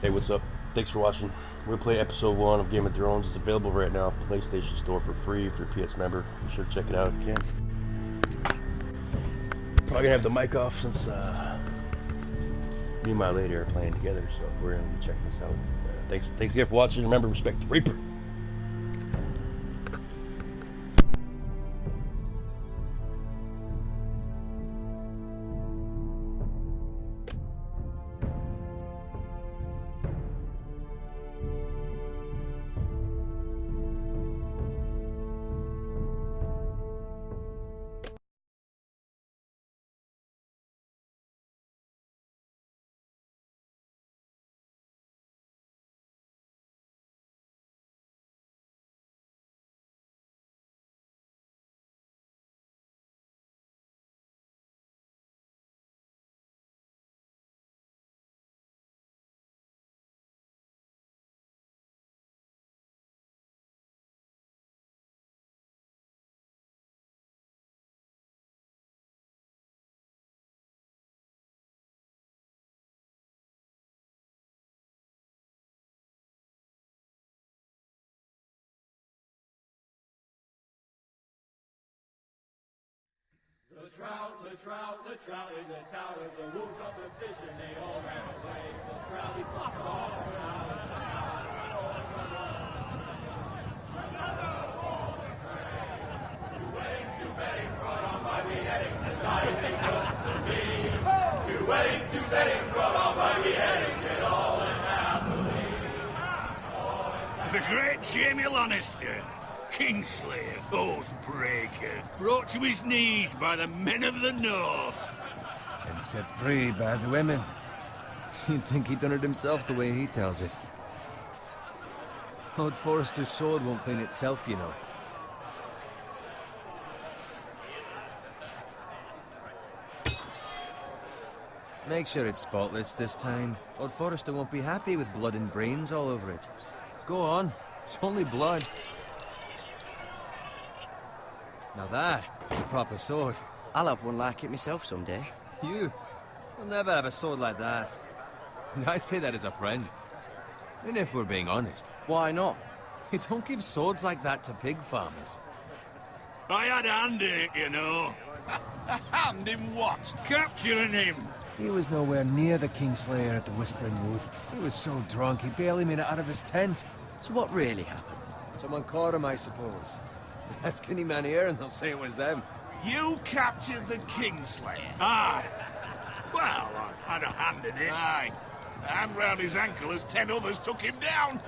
Hey, what's up? Thanks for watching. We're gonna play episode 1 of Game of Thrones. It's available right now at the PlayStation Store for free if you're a PS member. Be sure to check it out if you can. Probably gonna have the mic off since me and my lady are playing together, so we're gonna be checking this out. Thanks again for watching. Remember, respect the Reaper. The trout in the towers, the wolves of the fish and they all ran away. The trout, he flopped all around the another war to pray. Two weddings brought on by beheadings, and life it comes to be. Two weddings brought on by beheadings, it all went happily. The great Jamie Lannister, Kingslayer, Oathbreaker, brought to his knees by the men of the North. And set free by the women. You'd think he'd done it himself the way he tells it. Lord Forrester's sword won't clean itself, you know. Make sure it's spotless this time. Lord Forrester won't be happy with blood and brains all over it. Go on, it's only blood. Now that is a proper sword. I'll have one like it myself someday. You? You'll never have a sword like that. I say that as a friend. And if we're being honest. Why not? You don't give swords like that to pig farmers. I had a hand in it, you know. A hand in what? Capturing him. He was nowhere near the Kingslayer at the Whispering Wood. He was so drunk he barely made it out of his tent. So what really happened? Someone caught him, I suppose. Ask any man here and they'll say it was them. You captured the Kingslayer? Aye. Well, I had a hand in it. Aye. A hand round his ankle as 10 others took him down.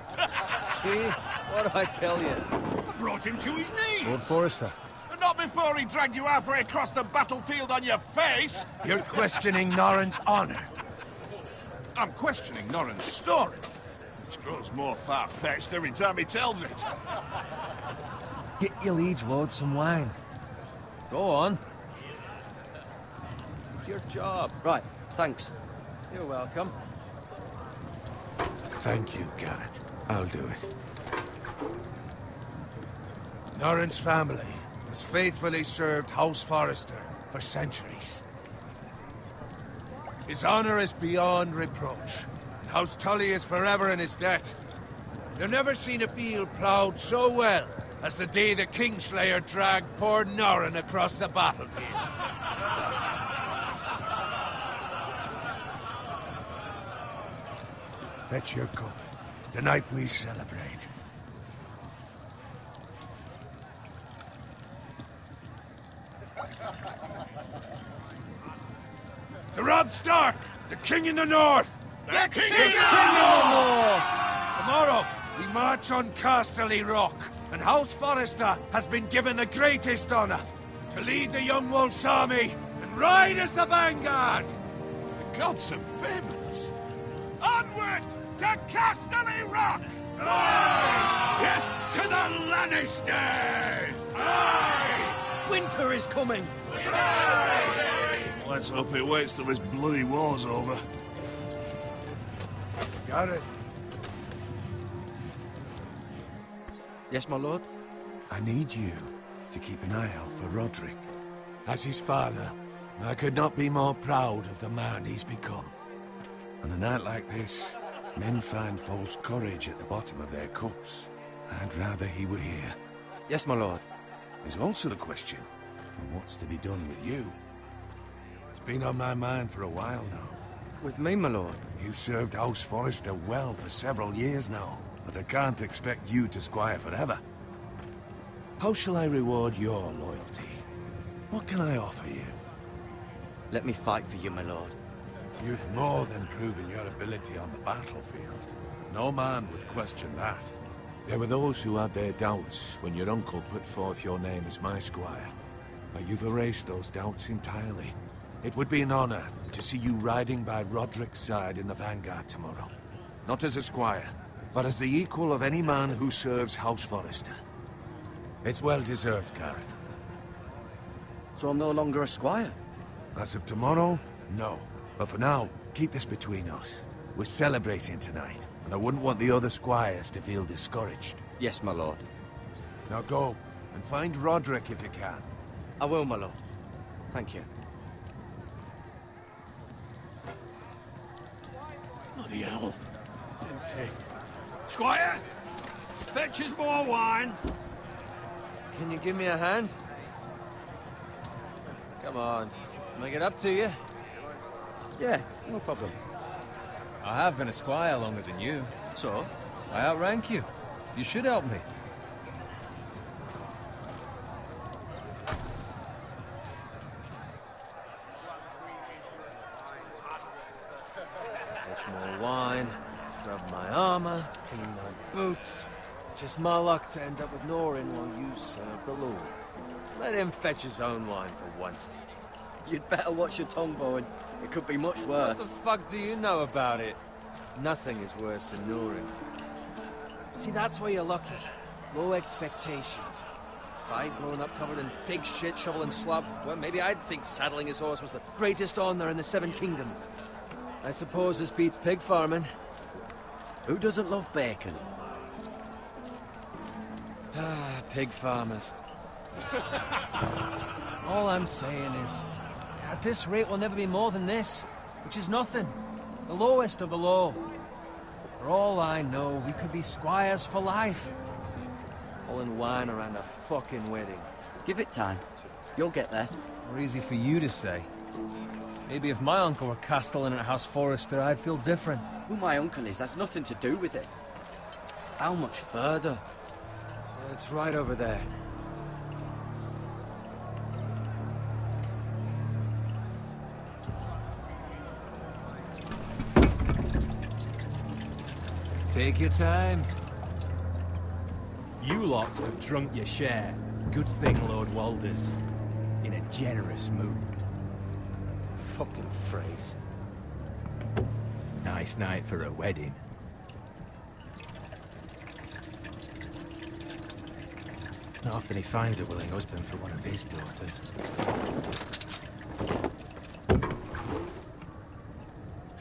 See? What do I tell you? I brought him to his knees. Lord Forrester. Not before he dragged you halfway across the battlefield on your face. You're questioning Norrin's honor. I'm questioning Norrin's story, which grows more far-fetched every time he tells it. Get your liege lord some wine. Go on. It's your job. Right, thanks. You're welcome. Thank you, Garrett. I'll do it. Norrin's family has faithfully served House Forrester for centuries. His honor is beyond reproach, and House Tully is forever in his debt. You've never seen a field ploughed so well as the day the Kingslayer dragged poor Norrin across the battlefield. Fetch your cup. Tonight we celebrate. To Robb Stark, the King in the North! The King in the North! Tomorrow, we march on Casterly Rock, and House Forrester has been given the greatest honor to lead the Young Wolf's army and ride as the vanguard! The gods have favored us. Onward to Casterly Rock! Aye! Death to the Lannisters! Aye! Winter is coming! Aye! Let's hope it waits till this bloody war's over. Got it. Yes, my lord? I need you to keep an eye out for Roderick. As his father, I could not be more proud of the man he's become. On a night like this, Men find false courage at the bottom of their cups. I'd rather he were here. Yes, my lord. There's also the question of what's to be done with you. It's been on my mind for a while now. With me, my lord. You've served House Forrester well for several years now, but I can't expect you to squire forever. How shall I reward your loyalty? What can I offer you? Let me fight for you, my lord. You've more than proven your ability on the battlefield. No man would question that. There were those who had their doubts when your uncle put forth your name as my squire. But you've erased those doubts entirely. It would be an honor to see you riding by Roderick's side in the vanguard tomorrow. Not as a squire, but as the equal of any man who serves House Forrester. It's well deserved, Garrett. So I'm no longer a squire? As of tomorrow, no. But for now, keep this between us. We're celebrating tonight, and I wouldn't want the other squires to feel discouraged. Yes, my lord. Now go, and find Roderick if you can. I will, my lord. Thank you. Bloody hell. Empty. Squire! Fetch us more wine. Can you give me a hand? Come on. Make it up to you. Yeah, no problem. I have been a squire longer than you. So? I outrank you. You should help me. Fetch more wine, scrub my armor, clean my boots. Just my luck to end up with Norin while you serve the Lord. Let him fetch his own wine for once. You'd better watch your tongue, Bowen. It could be much worse. What the fuck do you know about it? Nothing is worse than Norin. See, that's why you're lucky. Low expectations. If I'd grown up covered in pig shit, shovel and slop, well, maybe I'd think saddling his horse was the greatest honor in the Seven Kingdoms. I suppose this beats pig farming. Who doesn't love bacon? Ah, pig farmers. All I'm saying is, at this rate we'll never be more than this, which is nothing. The lowest of the low. For all I know, we could be squires for life. All in wine around a fucking wedding. Give it time. You'll get there. More easy for you to say. Maybe if my uncle were castellan at House Forrester, I'd feel different. Who my uncle is has nothing to do with it. How much further? It's right over there. Take your time. You lot have drunk your share. Good thing Lord Walder's in a generous mood. Fucking phrase. Nice night for a wedding. Not often he finds a willing husband for one of his daughters.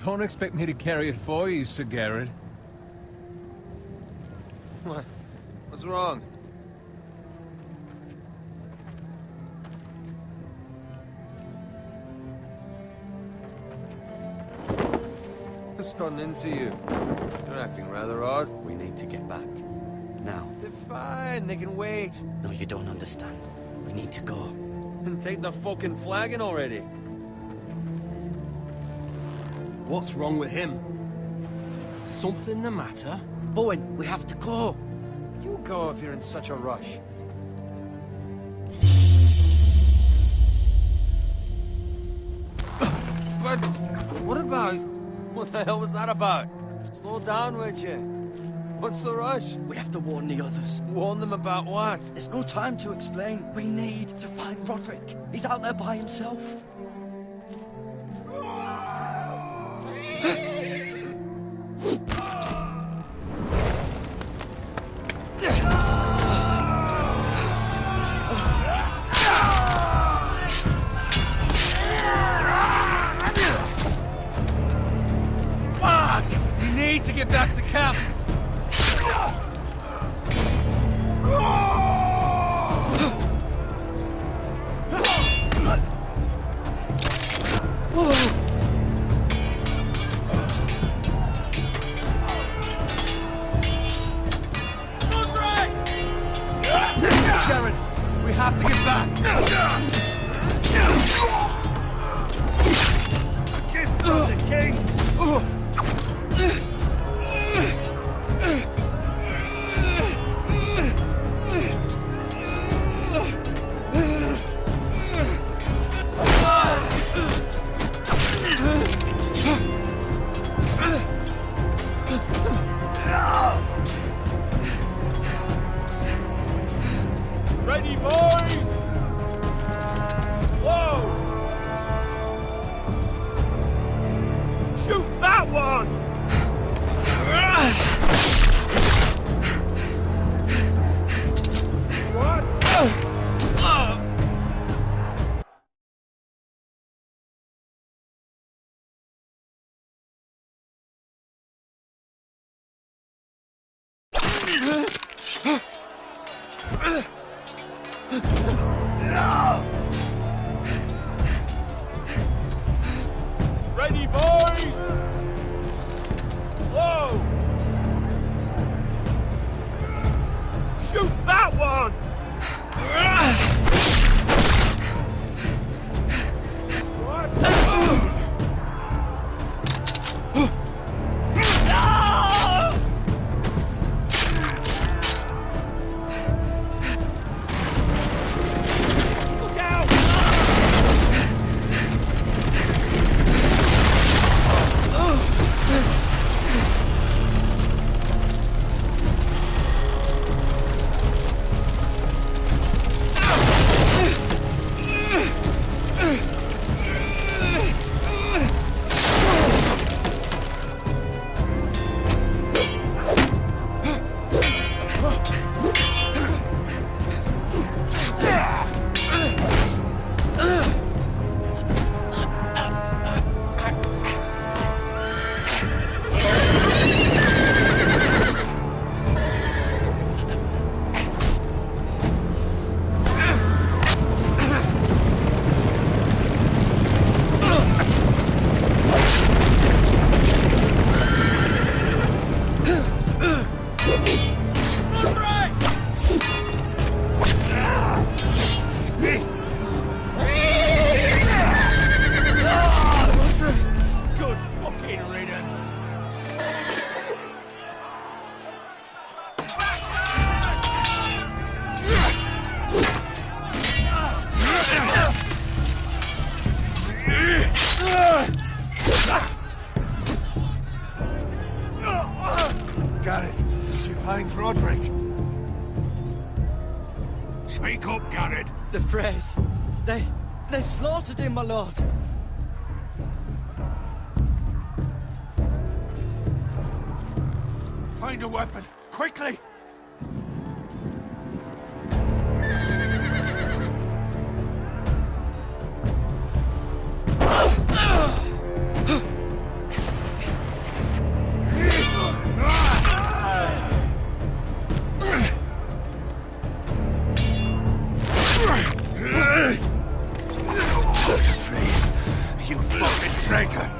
Don't expect me to carry it for you, Sir Garrett. What? What's wrong? What's gotten into you? You're acting rather odd. We need to get back. Now. They're fine, they can wait. No, you don't understand. We need to go. And take the fucking flagon already. What's wrong with him? Something the matter? Bowen, we have to go. You go if you're in such a rush. But what about... What the hell was that about? Slow down, would you? What's the rush? We have to warn the others. Warn them about what? There's no time to explain. We need to find Roderick. He's out there by himself. We need to get back to camp. Ready, boys! Whoa! Shoot that one! What? Ready, boys! Whoa! Shoot that one! What? Look out! Good fucking riddance! Garrett, did you find Roderick? Speak up, Garrett. The Freys. They slaughtered him, my lord. Find a weapon, quickly! You fucking traitor!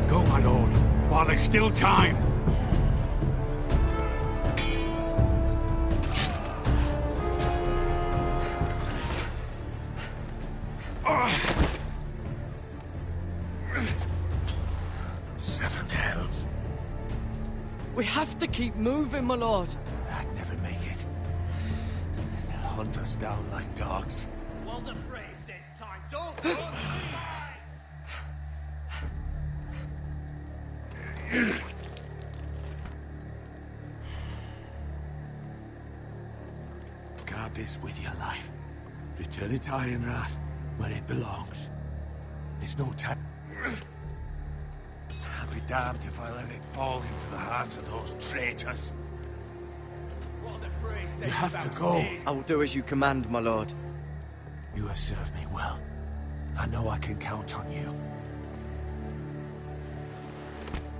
Go, my lord, while there's still time. Seven hells. We have to keep moving, my lord. I'd never make it. They'll hunt us down like dogs. Well, the phrase says time. Don't Guard this with your life. Return it to Ironrath, where it belongs. There's no time. I'll be damned if I let it fall into the hands of those traitors. What the phrase says You have to about go. staying. I will do as you command, my lord. You have served me well. I know I can count on you.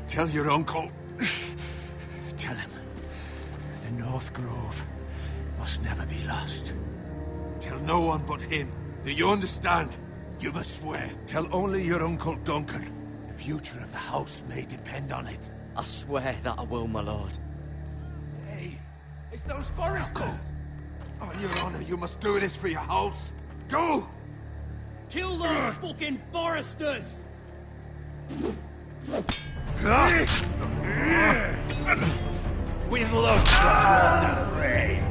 Tell your uncle. Tell him. The North Grove must never be lost. Tell no one but him. Do you understand? You must swear. Tell only your Uncle Duncan. The future of the house may depend on it. I swear that I will, my lord. Hey, it's those foresters. Go. On your honor, you must do this for your house. Go! Kill those fucking foresters! With love, the fray.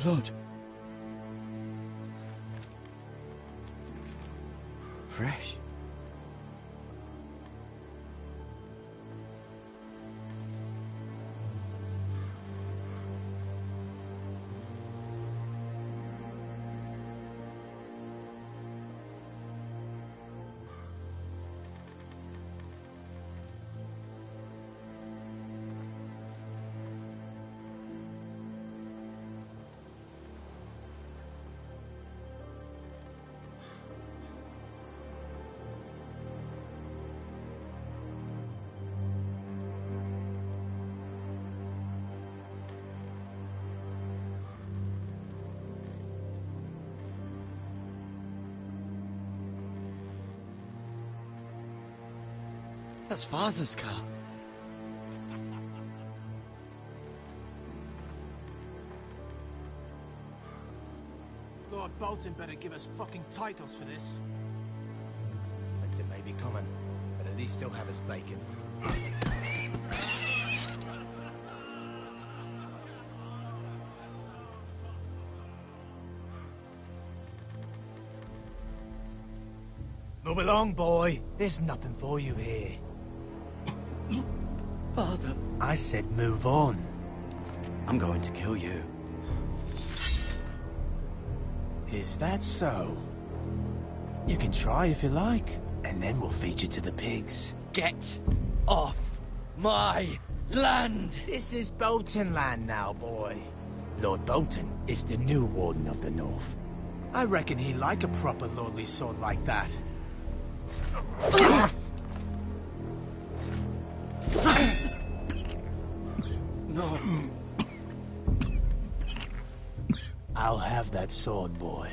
blood. Fresh. That's Father's car. Lord Bolton better give us fucking titles for this. Winter may be coming, but at least he'll have his bacon. Move along, boy. There's nothing for you here. Father, I said move on. I'm going to kill you. Is that so? You can try if you like, and then we'll feed you to the pigs. Get off my land! This is Bolton land now, boy. Lord Bolton is the new Warden of the North. I reckon he'd like a proper lordly sword like that. No. I'll have that sword, boy.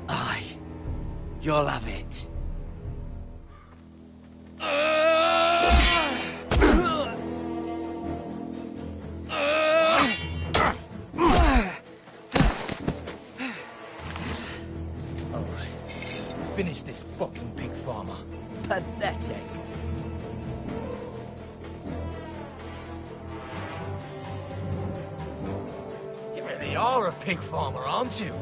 Aye. You'll have it. Finish this fucking pig farmer. Pathetic. You really are a pig farmer, aren't you?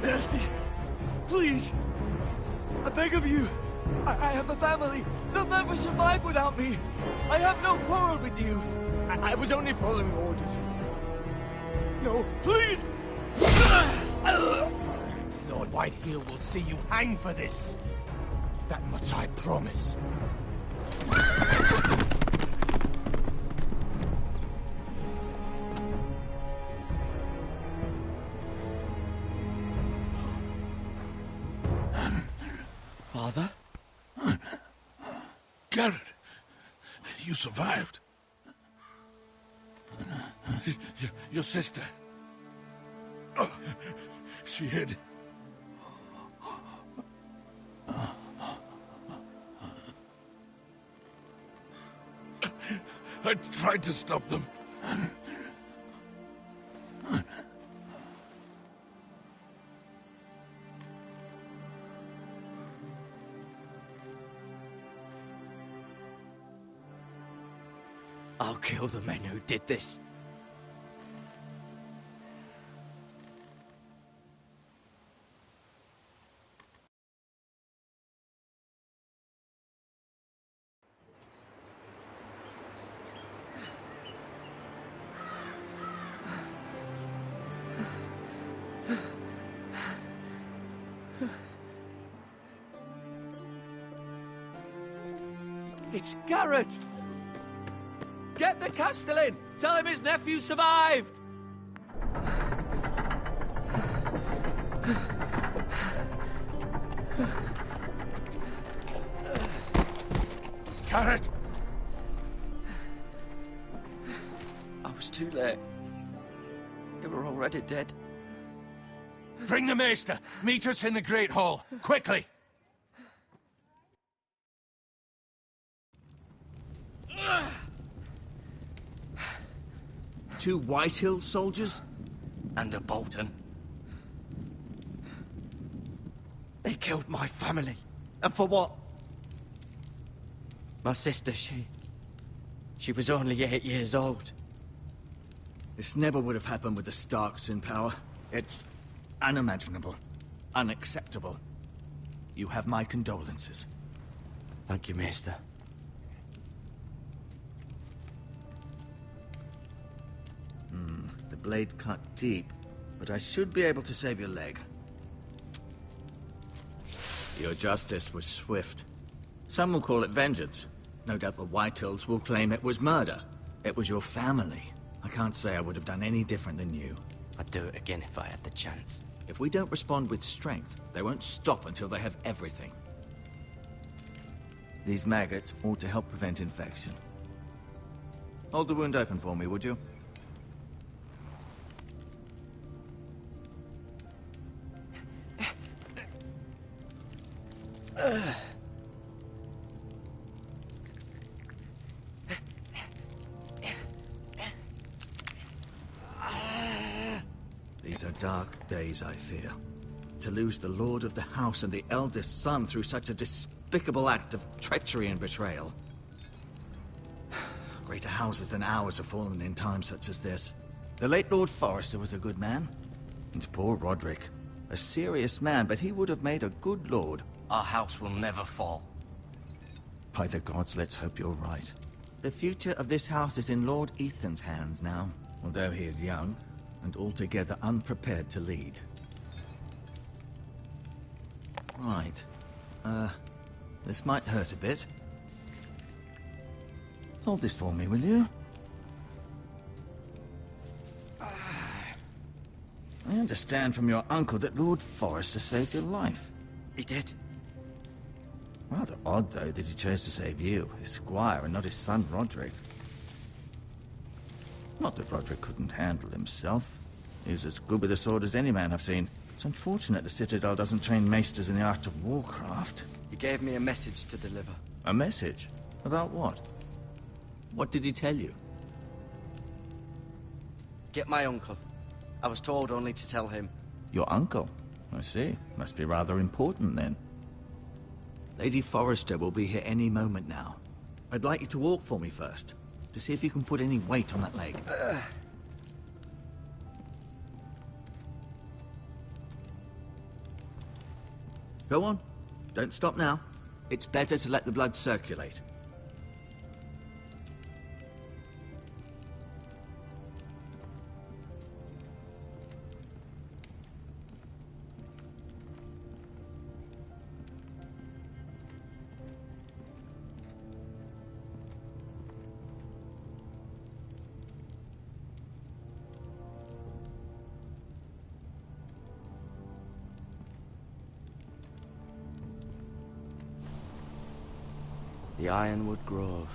Mercy! Please! I beg of you! I have a family! They'll never survive without me! I have no quarrel with you! I was only following orders. No, please! Lord Whitehill will see you hang for this. That much I promise. Father? Garrett, you survived. Your sister. Oh, she hid. I tried to stop them. I'll kill the men who did this. It's Garrett! Get the Castellan! Tell him his nephew survived! Garrett! I was too late. They were already dead. Bring the Maester! Meet us in the Great Hall! Quickly! Two Whitehill soldiers? And a Bolton. They killed my family. And for what? My sister, she was only 8 years old. This never would have happened with the Starks in power. It's unimaginable. Unacceptable. You have my condolences. Thank you, Maester. The blade cut deep, but I should be able to save your leg. Your justice was swift. Some will call it vengeance. No doubt the Whitehills will claim it was murder. It was your family. I can't say I would have done any different than you. I'd do it again if I had the chance. If we don't respond with strength, they won't stop until they have everything. These maggots ought to help prevent infection. Hold the wound open for me, would you? These are dark days, I fear. To lose the lord of the house and the eldest son through such a despicable act of treachery and betrayal. Greater houses than ours have fallen in times such as this. The late Lord Forrester was a good man. And poor Roderick. A serious man, but he would have made a good lord. Our house will never fall. By the gods, let's hope you're right. The future of this house is in Lord Ethan's hands now, although he is young and altogether unprepared to lead. Right. This might hurt a bit. Hold this for me, will you? I understand from your uncle that Lord Forrester saved your life. He did. Rather odd, though, that he chose to save you, his squire, and not his son, Roderick. Not that Roderick couldn't handle himself. He was as good with a sword as any man I've seen. It's unfortunate the Citadel doesn't train maesters in the art of warcraft. He gave me a message to deliver. A message? About what? What did he tell you? Get my uncle. I was told only to tell him. Your uncle? I see. Must be rather important, then. Lady Forrester will be here any moment now. I'd like you to walk for me first, to see if you can put any weight on that leg. Go on. Don't stop now. It's better to let the blood circulate. The Ironwood Grove.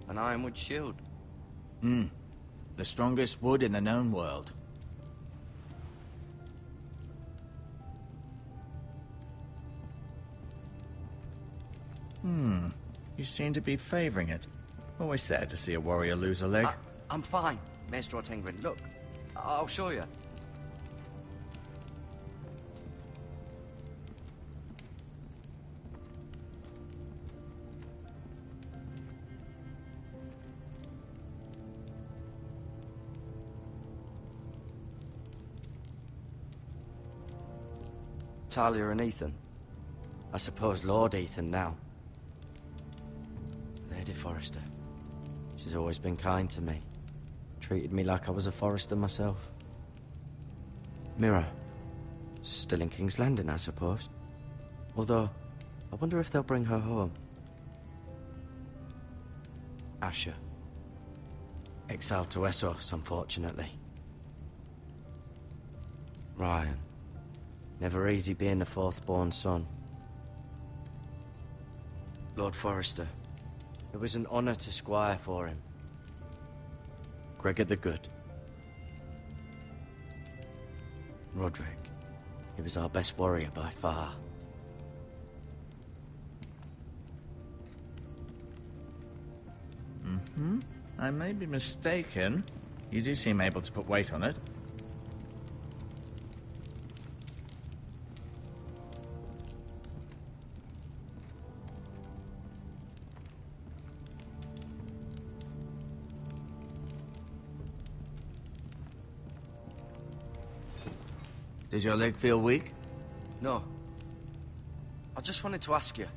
An ironwood shield. The strongest wood in the known world. You seem to be favoring it. Always sad to see a warrior lose a leg. I'm fine, Maester Otengrin. Look, I'll show you. Talia and Ethan. I suppose Lord Ethan now. Lady Forrester. She's She's always been kind to me. Treated me like I was a Forrester myself. Mira. Still in King's Landing, I suppose. Although, I wonder if they'll bring her home. Asher. Exiled to Essos, unfortunately. Ryan. Never easy being the fourth-born son. Lord Forrester. It was an honor to squire for him. Gregor the Good. Roderick. He was our best warrior by far. I may be mistaken. You do seem able to put weight on it. Does your leg feel weak? No. I just wanted to ask you.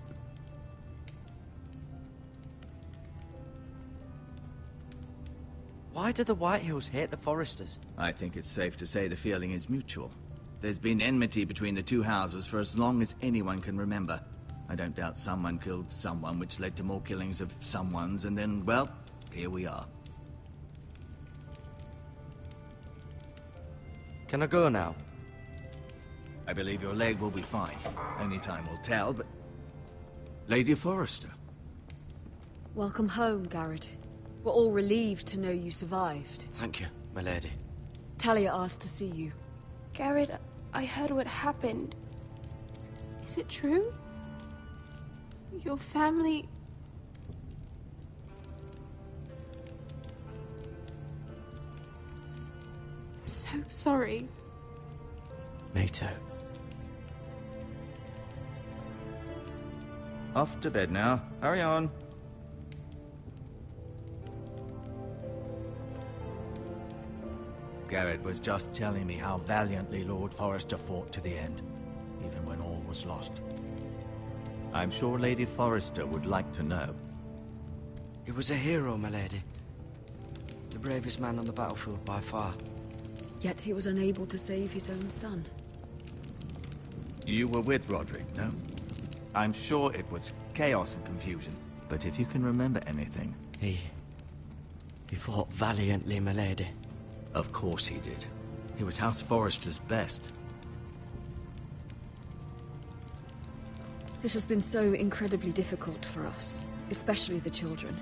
Why do the Whitehills hate the Forresters? I think it's safe to say the feeling is mutual. There's been enmity between the two houses for as long as anyone can remember. I don't doubt someone killed someone, which led to more killings of someones, and then, well, here we are. Can I go now? I believe your leg will be fine. Only time will tell, but... Lady Forrester. Welcome home, Garrett. We're all relieved to know you survived. Thank you, my lady. Talia asked to see you. Garrett, I heard what happened. Is it true? Your family... I'm so sorry. Me too. Off to bed now. Hurry on. Garrett was just telling me how valiantly Lord Forrester fought to the end, even when all was lost. I'm sure Lady Forrester would like to know. He was a hero, my lady. The bravest man on the battlefield by far. Yet he was unable to save his own son. You were with Roderick, no? I'm sure it was chaos and confusion, but if you can remember anything... He fought valiantly, my lady. Of course he did. He was House Forrester's best. This has been so incredibly difficult for us, especially the children.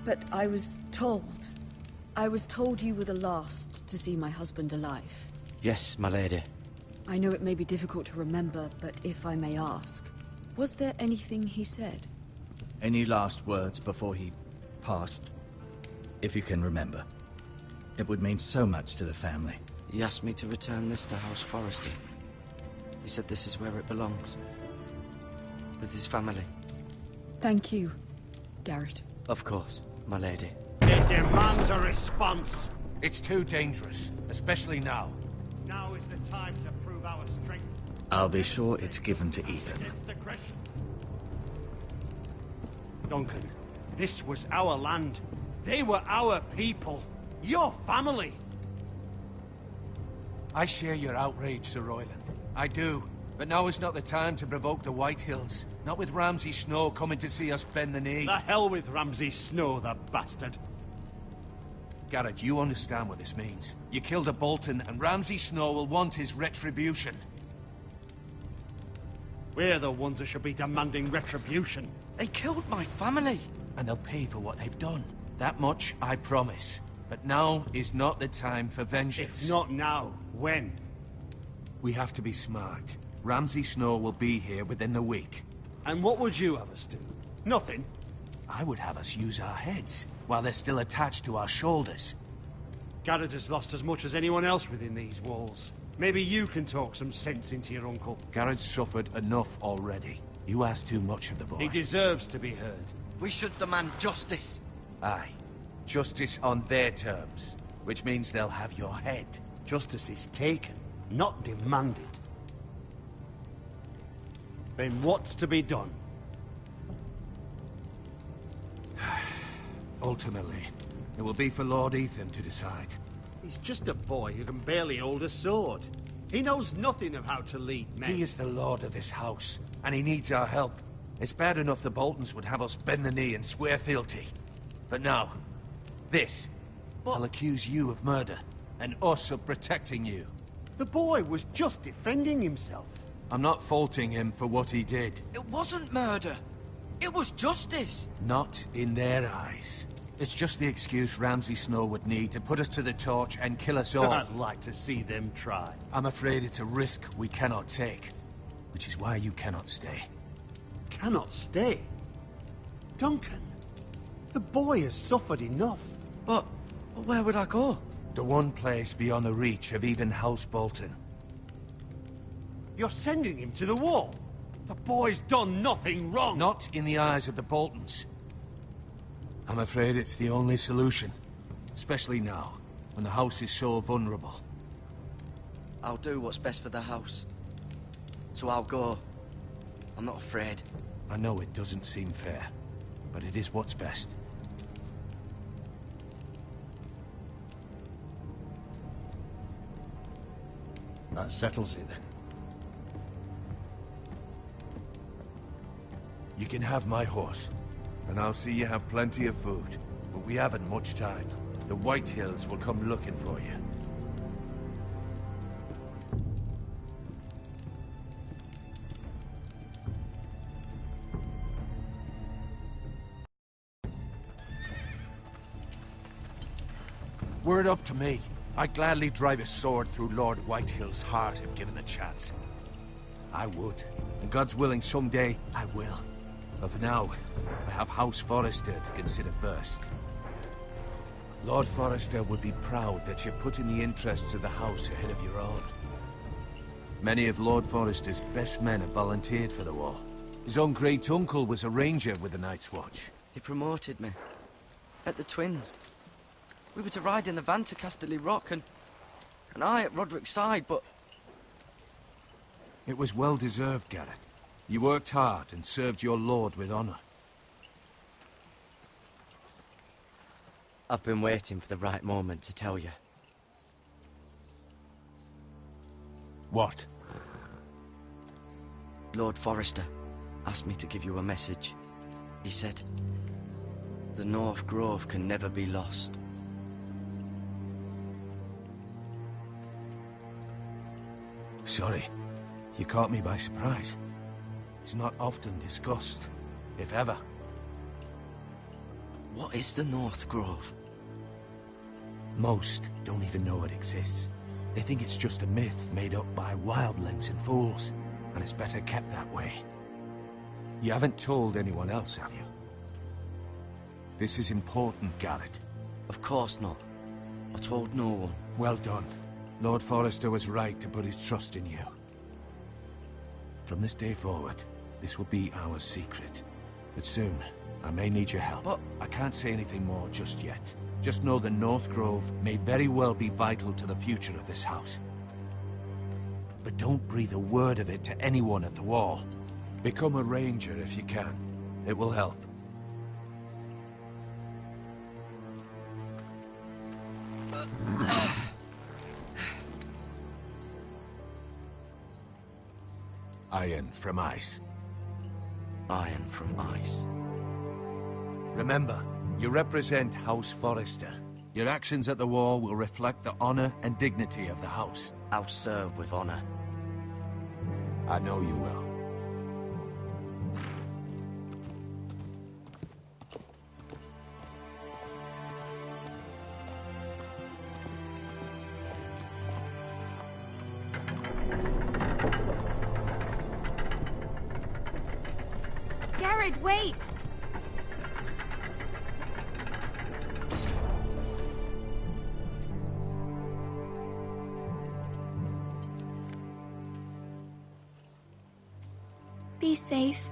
But I was told you were the last to see my husband alive. Yes, my lady. I know it may be difficult to remember, but if I may ask, was there anything he said? Any last words before he passed? If you can remember. It would mean so much to the family. He asked me to return this to House Forrester. He said this is where it belongs. With his family. Thank you, Garrett. Of course, my lady. It demands a response. It's too dangerous, especially now. Now is the time to prove our strength. I'll be sure it's given to Ethan. Against aggression. Duncan, this was our land. They were our people. Your family. I share your outrage, Sir Royland. I do. But now is not the time to provoke the Whitehills. Not with Ramsay Snow coming to see us bend the knee. The hell with Ramsay Snow, the bastard. Garrett, you understand what this means. You killed a Bolton, and Ramsay Snow will want his retribution. We're the ones that should be demanding retribution. They killed my family. And they'll pay for what they've done. That much, I promise. But now is not the time for vengeance. If not now, when? We have to be smart. Ramsay Snow will be here within the week. And what would you have us do? Nothing? I would have us use our heads, while they're still attached to our shoulders. Garrett has lost as much as anyone else within these walls. Maybe you can talk some sense into your uncle. Garrett's suffered enough already. You ask too much of the boy. He deserves to be heard. We should demand justice. Aye. Justice on their terms, which means they'll have your head. Justice is taken, not demanded. Then what's to be done? Ultimately, It will be for Lord Ethan to decide. He's just a boy who can barely hold a sword. He knows nothing of how to lead men. He is the lord of this house, and he needs our help. It's bad enough the Boltons would have us bend the knee and swear fealty. But now, this. I'll accuse you of murder, and us of protecting you. The boy was just defending himself. I'm not faulting him for what he did. It wasn't murder. It was justice. Not in their eyes. It's just the excuse Ramsay Snow would need to put us to the torch and kill us all. I'd like to see them try. I'm afraid it's a risk we cannot take, which is why you cannot stay. Cannot stay? Duncan, the boy has suffered enough. But where would I go? The one place beyond the reach of even House Bolton. You're sending him to the wall. The boy's done nothing wrong. Not in the eyes of the Boltons. I'm afraid it's the only solution. Especially now, when the house is so vulnerable. I'll do what's best for the house. So I'll go. I'm not afraid. I know it doesn't seem fair, but it is what's best. That settles it then. You can have my horse, and I'll see you have plenty of food. But we haven't much time. The White Hills will come looking for you. Were it up to me, I'd gladly drive a sword through Lord Whitehill's heart if given a chance. I would, and God's willing someday I will. But for now, I have House Forrester to consider first. Lord Forrester would be proud that you're putting the interests of the house ahead of your own. Many of Lord Forrester's best men have volunteered for the war. His own great-uncle was a ranger with the Night's Watch. He promoted me. At the Twins. We were to ride in the van to Casterly Rock, and I at Roderick's side, but... It was well-deserved, Garrett. You worked hard and served your lord with honor. I've been waiting for the right moment to tell you. What? Lord Forrester asked me to give you a message. He said, the North Grove can never be lost. Sorry. You caught me by surprise. It's not often discussed, if ever. What is the North Grove? Most don't even know it exists. They think it's just a myth made up by wildlings and fools, and it's better kept that way. You haven't told anyone else, have you? This is important, Garrett. Of course not. I told no one. Well done. Lord Forrester was right to put his trust in you. From this day forward, this will be our secret. But soon, I may need your help. But I can't say anything more just yet. Just know the North Grove may very well be vital to the future of this house. But don't breathe a word of it to anyone at the wall. Become a ranger if you can. It will help. Iron from ice. Iron from ice. Remember, you represent House Forrester. Your actions at the war will reflect the honor and dignity of the house. I'll serve with honor. I know you will. Garrett, wait! Be safe.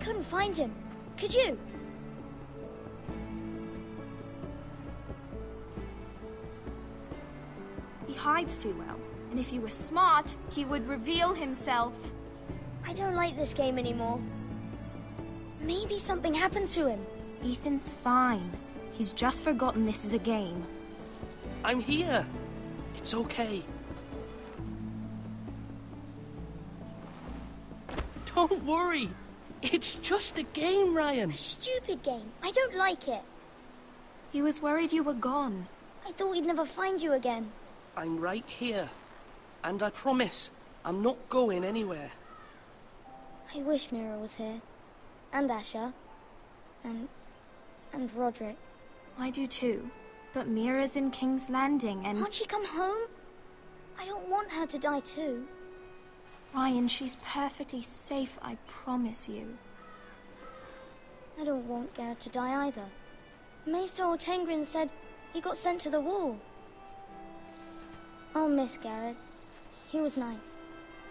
couldn't find him. Could you? He hides too well, and if he were smart, he would reveal himself. I don't like this game anymore. Maybe something happened to him. Ethan's fine. He's just forgotten this is a game. I'm here. It's okay. Don't worry. It's just a game, Ryan. A stupid game. I don't like it. He was worried you were gone. I thought we'd never find you again. I'm right here. And I promise, I'm not going anywhere. I wish Mira was here. And Asher. And Roderick. I do too. But Mira's in King's Landing and... Can't she come home? I don't want her to die too. Ryan, she's perfectly safe, I promise you. I don't want Garrett to die either. Maester Ortengrin said he got sent to the wall. I'll miss Garrett. He was nice.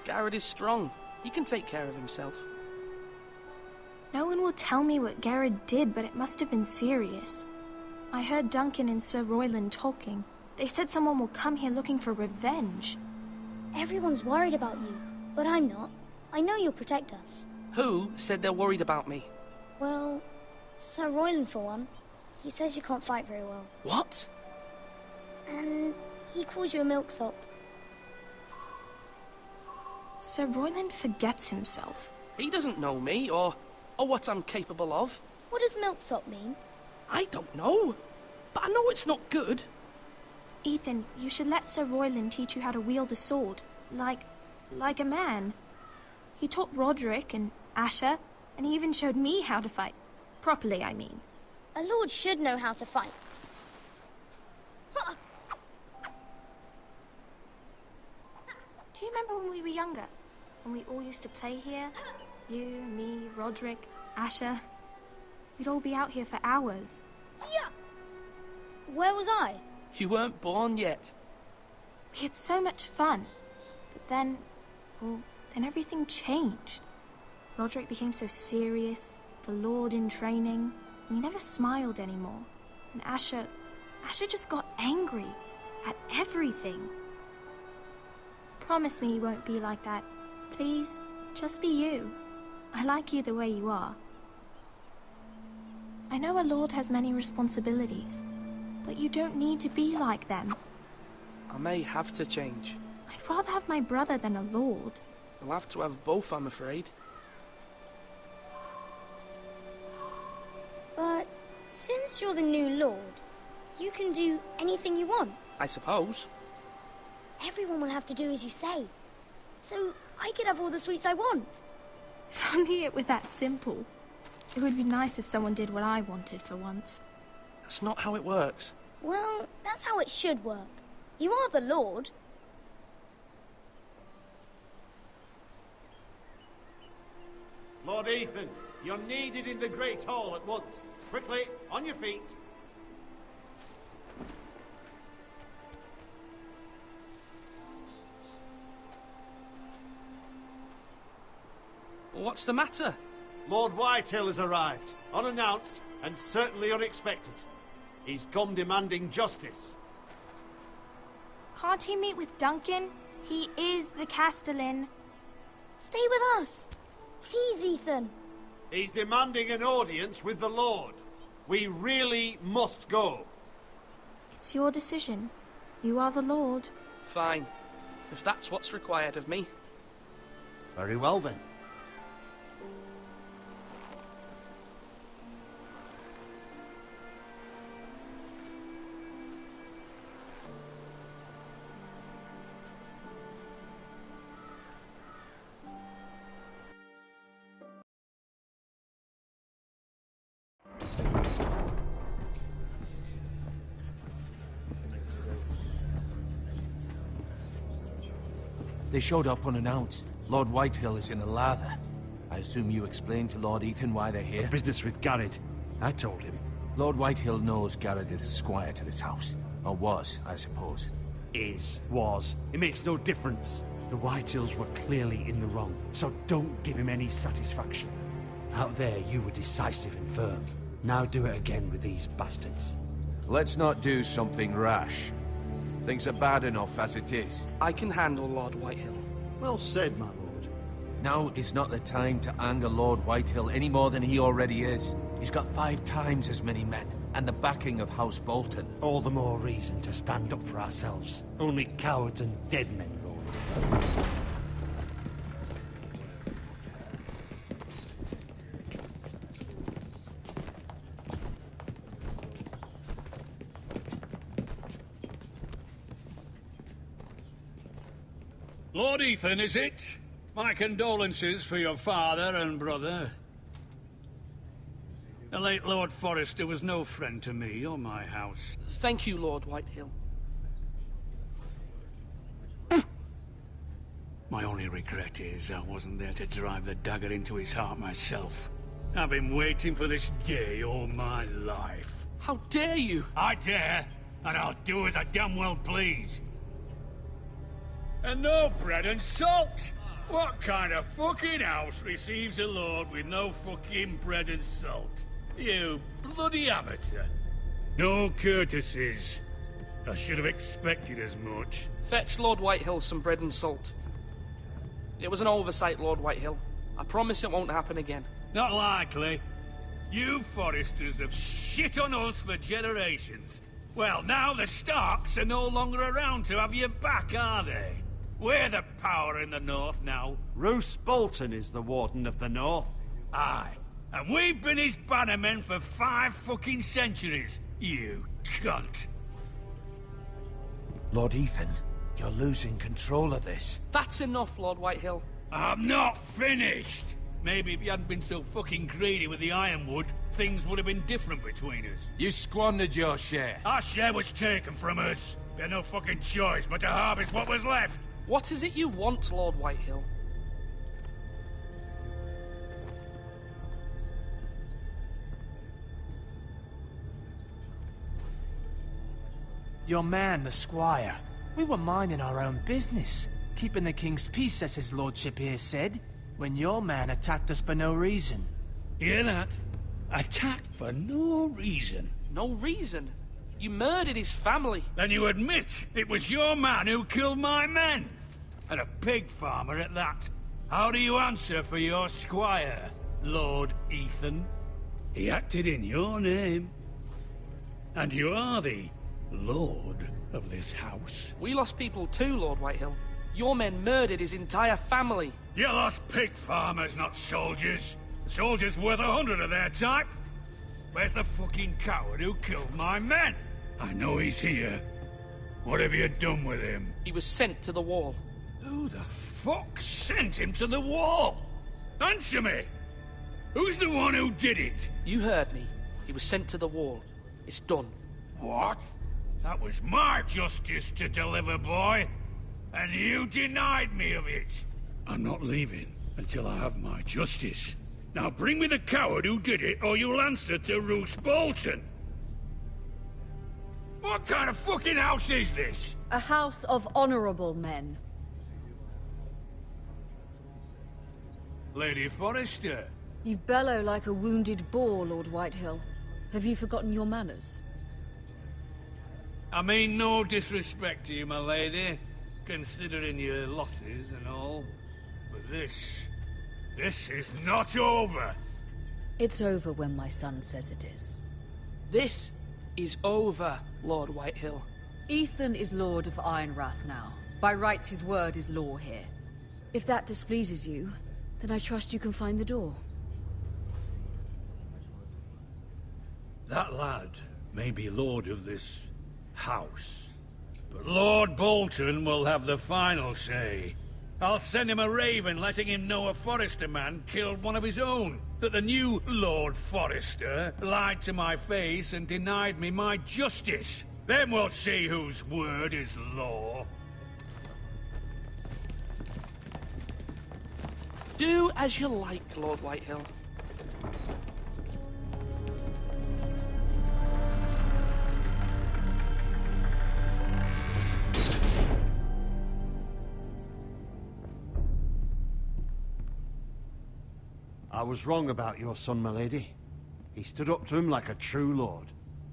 Garrett is strong. He can take care of himself. No one will tell me what Garrett did, but it must have been serious. I heard Duncan and Sir Royland talking. They said someone will come here looking for revenge. Everyone's worried about you, but I'm not. I know you'll protect us. Who said they're worried about me? Well, Sir Royland for one. He says you can't fight very well. What? And he calls you a milksop. Sir Royland forgets himself. He doesn't know me, or what I'm capable of. What does milksop mean? I don't know, but I know it's not good. Ethan, you should let Sir Royland teach you how to wield a sword. Like a man. He taught Roderick and Asher, and he even showed me how to fight. Properly, I mean. A lord should know how to fight. Do you remember when we were younger? When we all used to play here? You, me, Roderick, Asher. We'd all be out here for hours. Yeah. Where was I? You weren't born yet. We had so much fun. But then, well, then everything changed. Roderick became so serious, the Lord in training, and he never smiled anymore. And Asher just got angry at everything. Promise me you won't be like that. Please, just be you. I like you the way you are. I know a lord has many responsibilities, but you don't need to be like them. I may have to change. I'd rather have my brother than a lord. I'll have to have both, I'm afraid. But since you're the new lord, you can do anything you want. I suppose. Everyone will have to do as you say. So I could have all the sweets I want. If only it were that simple. It would be nice if someone did what I wanted for once. That's not how it works. Well, that's how it should work. You are the lord. Lord Ethan, you're needed in the Great Hall at once. Quickly, on your feet. What's the matter? Lord Whitehill has arrived, unannounced and certainly unexpected. He's come demanding justice. Can't he meet with Duncan? He is the Castellan. Stay with us. Please, Ethan. He's demanding an audience with the Lord. We really must go. It's your decision. You are the Lord. Fine. If that's what's required of me. Very well then. They showed up unannounced. Lord Whitehill is in a lather. I assume you explained to Lord Ethan why they're here? Business with Garrett. I told him. Lord Whitehill knows Garrett is a squire to this house. Or was, I suppose. Was. It makes no difference. The Whitehills were clearly in the wrong, so don't give him any satisfaction. Out there, you were decisive and firm. Now do it again with these bastards. Let's not do something rash. Things are bad enough as it is. I can handle Lord Whitehill. Well said, my lord. Now is not the time to anger Lord Whitehill any more than he already is. He's got 5 times as many men, and the backing of House Bolton. All the more reason to stand up for ourselves. Only cowards and dead men roll over. Lord Ethan, is it? My condolences for your father and brother. The late Lord Forrester was no friend to me or my house. Thank you, Lord Whitehill. My only regret is I wasn't there to drive the dagger into his heart myself. I've been waiting for this day all my life. How dare you? I dare, and I'll do as I damn well please. And no bread and salt! What kind of fucking house receives a lord with no fucking bread and salt? You bloody amateur. No courtesies. I should have expected as much. Fetch Lord Whitehill some bread and salt. It was an oversight, Lord Whitehill. I promise it won't happen again. Not likely. You Forresters have shit on us for generations. Well, now the Starks are no longer around to have you back, are they? We're the power in the north now. Roose Bolton is the Warden of the North. Aye. And we've been his bannermen for 5 fucking centuries, you cunt. Lord Ethan, you're losing control of this. That's enough, Lord Whitehill. I'm not finished. Maybe if you hadn't been so fucking greedy with the ironwood, things would have been different between us. You squandered your share. Our share was taken from us. We had no fucking choice but to harvest what was left. What is it you want, Lord Whitehill? Your man, the squire. We were minding our own business, keeping the king's peace, as his lordship here said, when your man attacked us for no reason. Hear that? Attacked for no reason. No reason? You murdered his family. Then you admit it was your man who killed my men. And a pig farmer at that. How do you answer for your squire, Lord Ethan? He acted in your name. And you are the lord of this house. We lost people too, Lord Whitehill. Your men murdered his entire family. You lost pig farmers, not soldiers. The soldiers worth 100 of their type. Where's the fucking coward who killed my men? I know he's here. What have you done with him? He was sent to the wall. Who the fuck sent him to the wall? Answer me! Who's the one who did it? You heard me. He was sent to the wall. It's done. What? That was my justice to deliver, boy. And you denied me of it. I'm not leaving until I have my justice. Now bring me the coward who did it, or you'll answer to Roose Bolton. What kind of fucking house is this? A house of honorable men. Lady Forrester. You bellow like a wounded boar, Lord Whitehill. Have you forgotten your manners? I mean no disrespect to you, my lady, considering your losses and all. But this is not over. It's over when my son says it is. This is over, Lord Whitehill. Ethan is Lord of Ironrath now. By rights, his word is law here. If that displeases you, then I trust you can find the door. That lad may be lord of this house, but Lord Bolton will have the final say. I'll send him a raven letting him know a Forrester man killed one of his own. That the new Lord Forrester lied to my face and denied me my justice. Then we'll see whose word is law. Do as you like, Lord Whitehill. I was wrong about your son, my lady. He stood up to him like a true lord.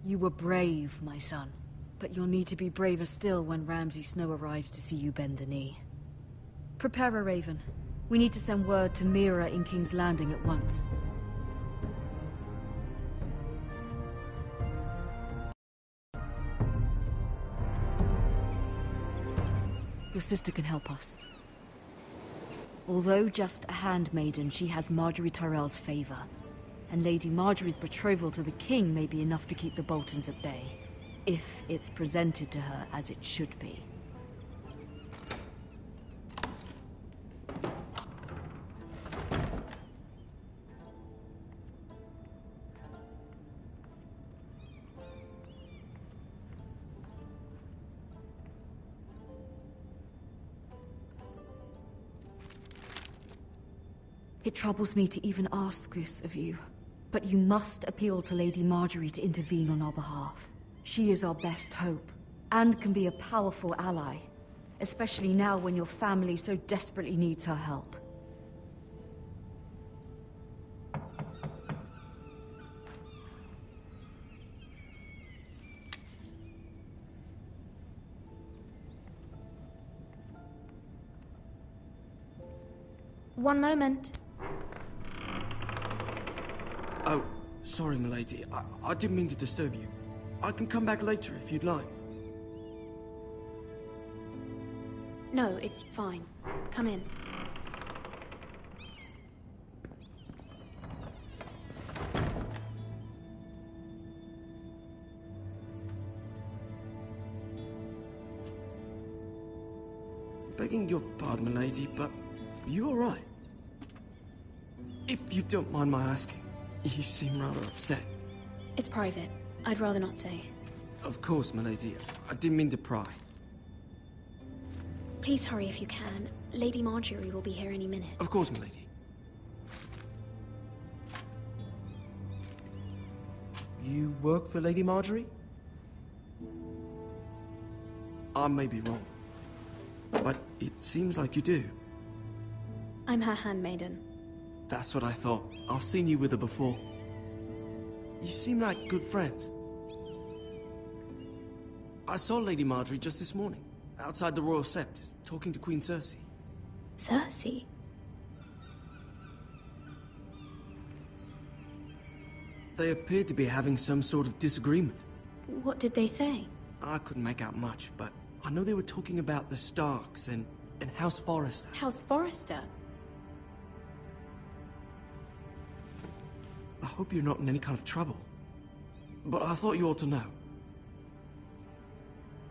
You were brave, my son. But you'll need to be braver still when Ramsay Snow arrives to see you bend the knee. Prepare a raven. We need to send word to Mira in King's Landing at once. Your sister can help us. Although just a handmaiden, she has Marjorie Tyrell's favor. And Lady Marjorie's betrothal to the king may be enough to keep the Boltons at bay. If it's presented to her as it should be. It troubles me to even ask this of you, but you must appeal to Lady Marjorie to intervene on our behalf. She is our best hope, and can be a powerful ally, especially now when your family so desperately needs her help. One moment. Oh, sorry, milady. I didn't mean to disturb you. I can come back later if you'd like. No, it's fine. Come in. Begging your pardon, milady, but you all right? If you don't mind my asking, you seem rather upset. It's private. I'd rather not say. Of course, milady. I didn't mean to pry. Please hurry if you can. Lady Marjorie will be here any minute. Of course, milady. You work for Lady Marjorie? I may be wrong, but it seems like you do. I'm her handmaiden. That's what I thought. I've seen you with her before. You seem like good friends. I saw Lady Marjorie just this morning, outside the Royal Sept, talking to Queen Cersei. Cersei? They appeared to be having some sort of disagreement. What did they say? I couldn't make out much, but I know they were talking about the Starks and House Forrester. House Forrester? I hope you're not in any kind of trouble. But I thought you ought to know.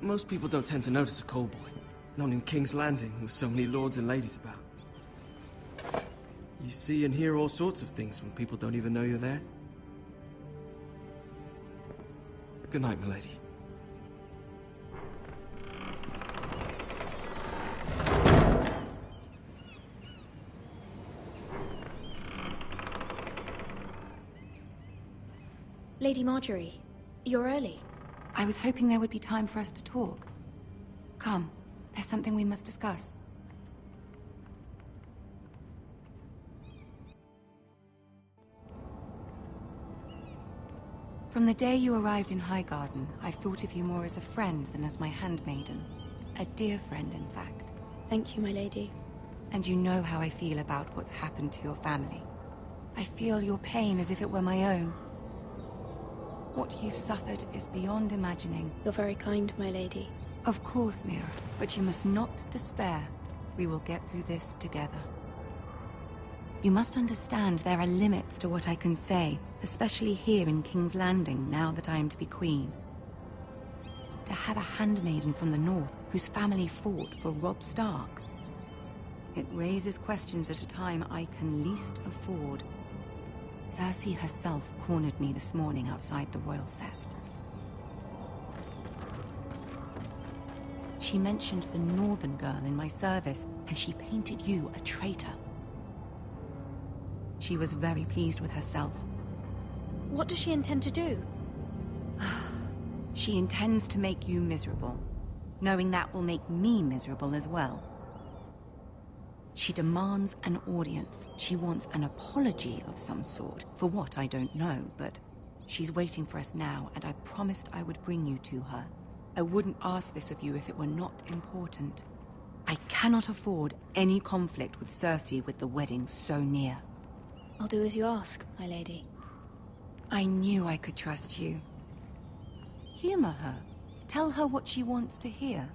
Most people don't tend to notice a callboy. Not in King's Landing, with so many lords and ladies about. You see and hear all sorts of things when people don't even know you're there. Good night, milady. Lady Marjorie, you're early. I was hoping there would be time for us to talk. Come, there's something we must discuss. From the day you arrived in Highgarden, I've thought of you more as a friend than as my handmaiden. A dear friend, in fact. Thank you, my lady. And you know how I feel about what's happened to your family. I feel your pain as if it were my own. What you've suffered is beyond imagining. You're very kind, my lady. Of course, Mira, but you must not despair. We will get through this together. You must understand there are limits to what I can say, especially here in King's Landing, now that I am to be queen. To have a handmaiden from the north whose family fought for Robb Stark. It raises questions at a time I can least afford. Cersei herself cornered me this morning outside the Royal Sept. She mentioned the northern girl in my service, and she painted you a traitor. She was very pleased with herself. What does she intend to do? She intends to make you miserable, knowing that will make me miserable as well. She demands an audience. She wants an apology of some sort. For what, I don't know, but she's waiting for us now, and I promised I would bring you to her. I wouldn't ask this of you if it were not important. I cannot afford any conflict with Cersei with the wedding so near. I'll do as you ask, my lady. I knew I could trust you. Humor her. Tell her what she wants to hear.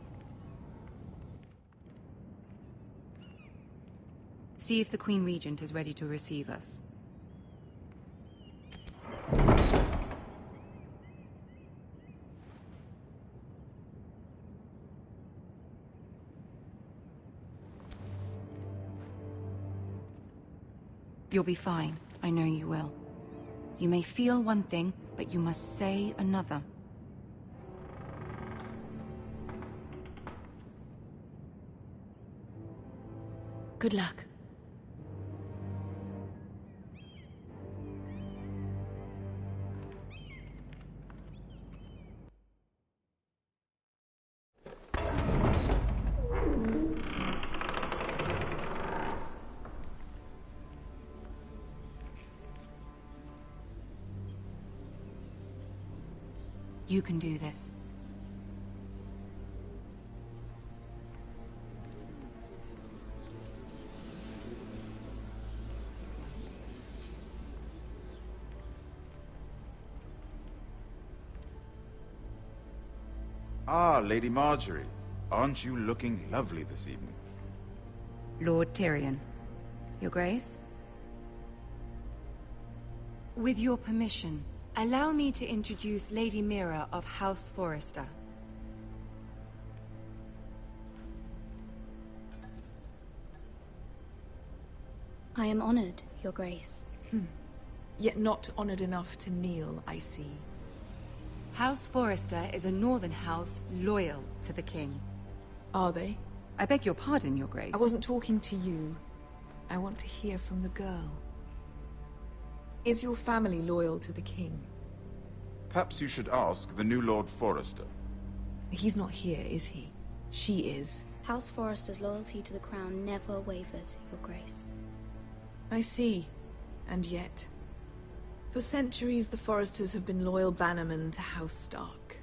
See if the Queen Regent is ready to receive us. You'll be fine. I know you will. You may feel one thing, but you must say another. Good luck. You can do this. Ah, Lady Marjorie. Aren't you looking lovely this evening? Lord Tyrion. Your Grace? With your permission, allow me to introduce Lady Mira of House Forrester. I am honored, Your Grace. Yet not honored enough to kneel, I see. House Forrester is a northern house loyal to the king. Are they? I beg your pardon, Your Grace. I wasn't talking to you. I want to hear from the girl. Is your family loyal to the king? Perhaps you should ask the new Lord Forrester. He's not here, is he? She is. House Forrester's loyalty to the crown never wavers, Your Grace. I see. And yet... For centuries, the Forresters have been loyal bannermen to House Stark.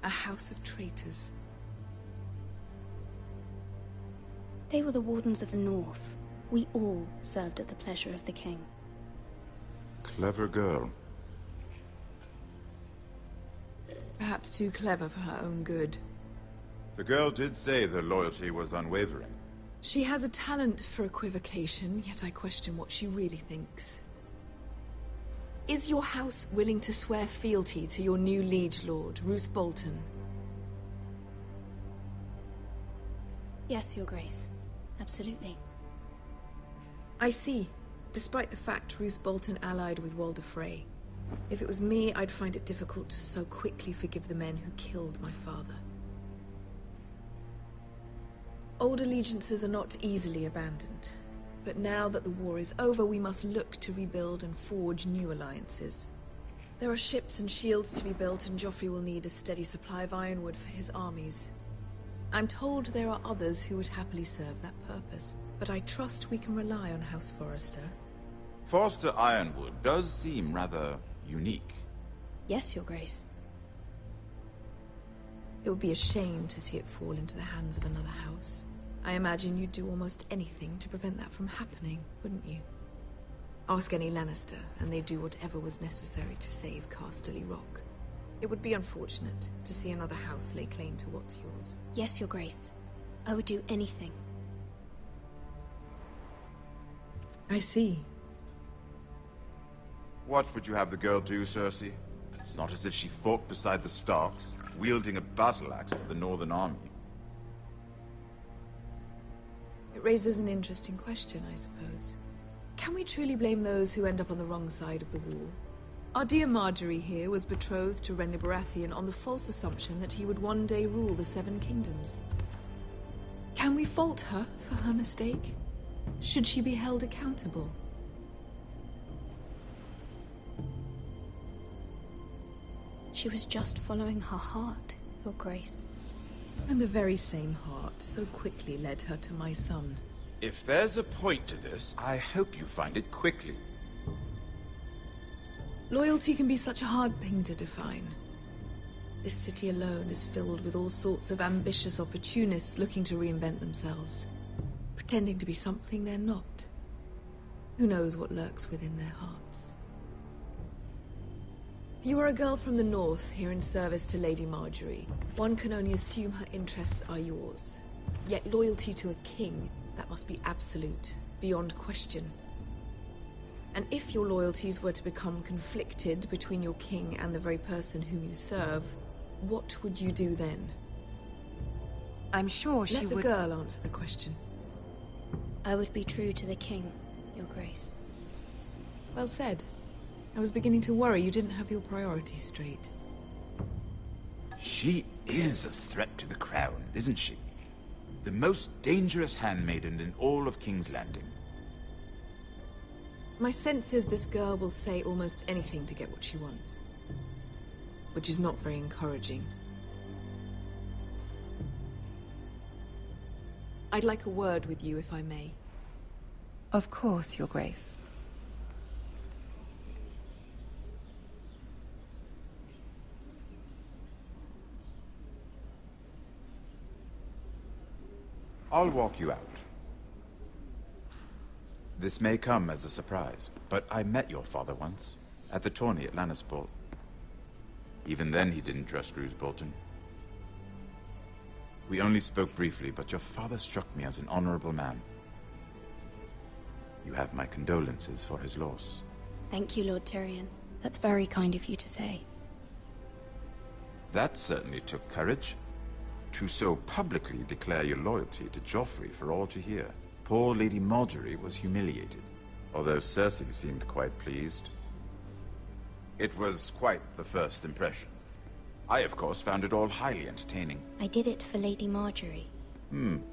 A house of traitors. They were the Wardens of the North. We all served at the pleasure of the king. Clever girl. Perhaps too clever for her own good. The girl did say their loyalty was unwavering. She has a talent for equivocation, yet I question what she really thinks. Is your house willing to swear fealty to your new liege lord, Roose Bolton? Yes, Your Grace. Absolutely. I see. Despite the fact Roose Bolton allied with Walder Frey. If it was me, I'd find it difficult to so quickly forgive the men who killed my father. Old allegiances are not easily abandoned. But now that the war is over, we must look to rebuild and forge new alliances. There are ships and shields to be built, and Joffrey will need a steady supply of ironwood for his armies. I'm told there are others who would happily serve that purpose, but I trust we can rely on House Forrester. Forrester Ironwood does seem rather unique. Yes, Your Grace. It would be a shame to see it fall into the hands of another house. I imagine you'd do almost anything to prevent that from happening, wouldn't you? Ask any Lannister, and they'd do whatever was necessary to save Casterly Rock. It would be unfortunate to see another house lay claim to what's yours. Yes, Your Grace. I would do anything. I see. What would you have the girl do, Cersei? It's not as if she fought beside the Starks, wielding a battle axe for the Northern Army. It raises an interesting question, I suppose. Can we truly blame those who end up on the wrong side of the war? Our dear Marjorie here was betrothed to Renly Baratheon on the false assumption that he would one day rule the Seven Kingdoms. Can we fault her for her mistake? Should she be held accountable? She was just following her heart, Your Grace. And the very same heart so quickly led her to my son. If there's a point to this, I hope you find it quickly. Loyalty can be such a hard thing to define. This city alone is filled with all sorts of ambitious opportunists looking to reinvent themselves, pretending to be something they're not. Who knows what lurks within their hearts? You are a girl from the north, here in service to Lady Marjorie. One can only assume her interests are yours. Yet loyalty to a king, that must be absolute, beyond question. And if your loyalties were to become conflicted between your king and the very person whom you serve, what would you do then? I'm sure she would... Let the girl answer the question. I would be true to the king, Your Grace. Well said. I was beginning to worry you didn't have your priorities straight. She is a threat to the crown, isn't she? The most dangerous handmaiden in all of King's Landing. My sense is this girl will say almost anything to get what she wants. Which is not very encouraging. I'd like a word with you, if I may. Of course, Your Grace. I'll walk you out. This may come as a surprise, but I met your father once, at the tourney at Lannisport. Even then he didn't trust Roose Bolton. We only spoke briefly, but your father struck me as an honorable man. You have my condolences for his loss. Thank you, Lord Tyrion. That's very kind of you to say. That certainly took courage. To so publicly declare your loyalty to Joffrey for all to hear. Poor Lady Marjorie was humiliated, although Cersei seemed quite pleased. It was quite the first impression. I, of course, found it all highly entertaining. I did it for Lady Marjorie.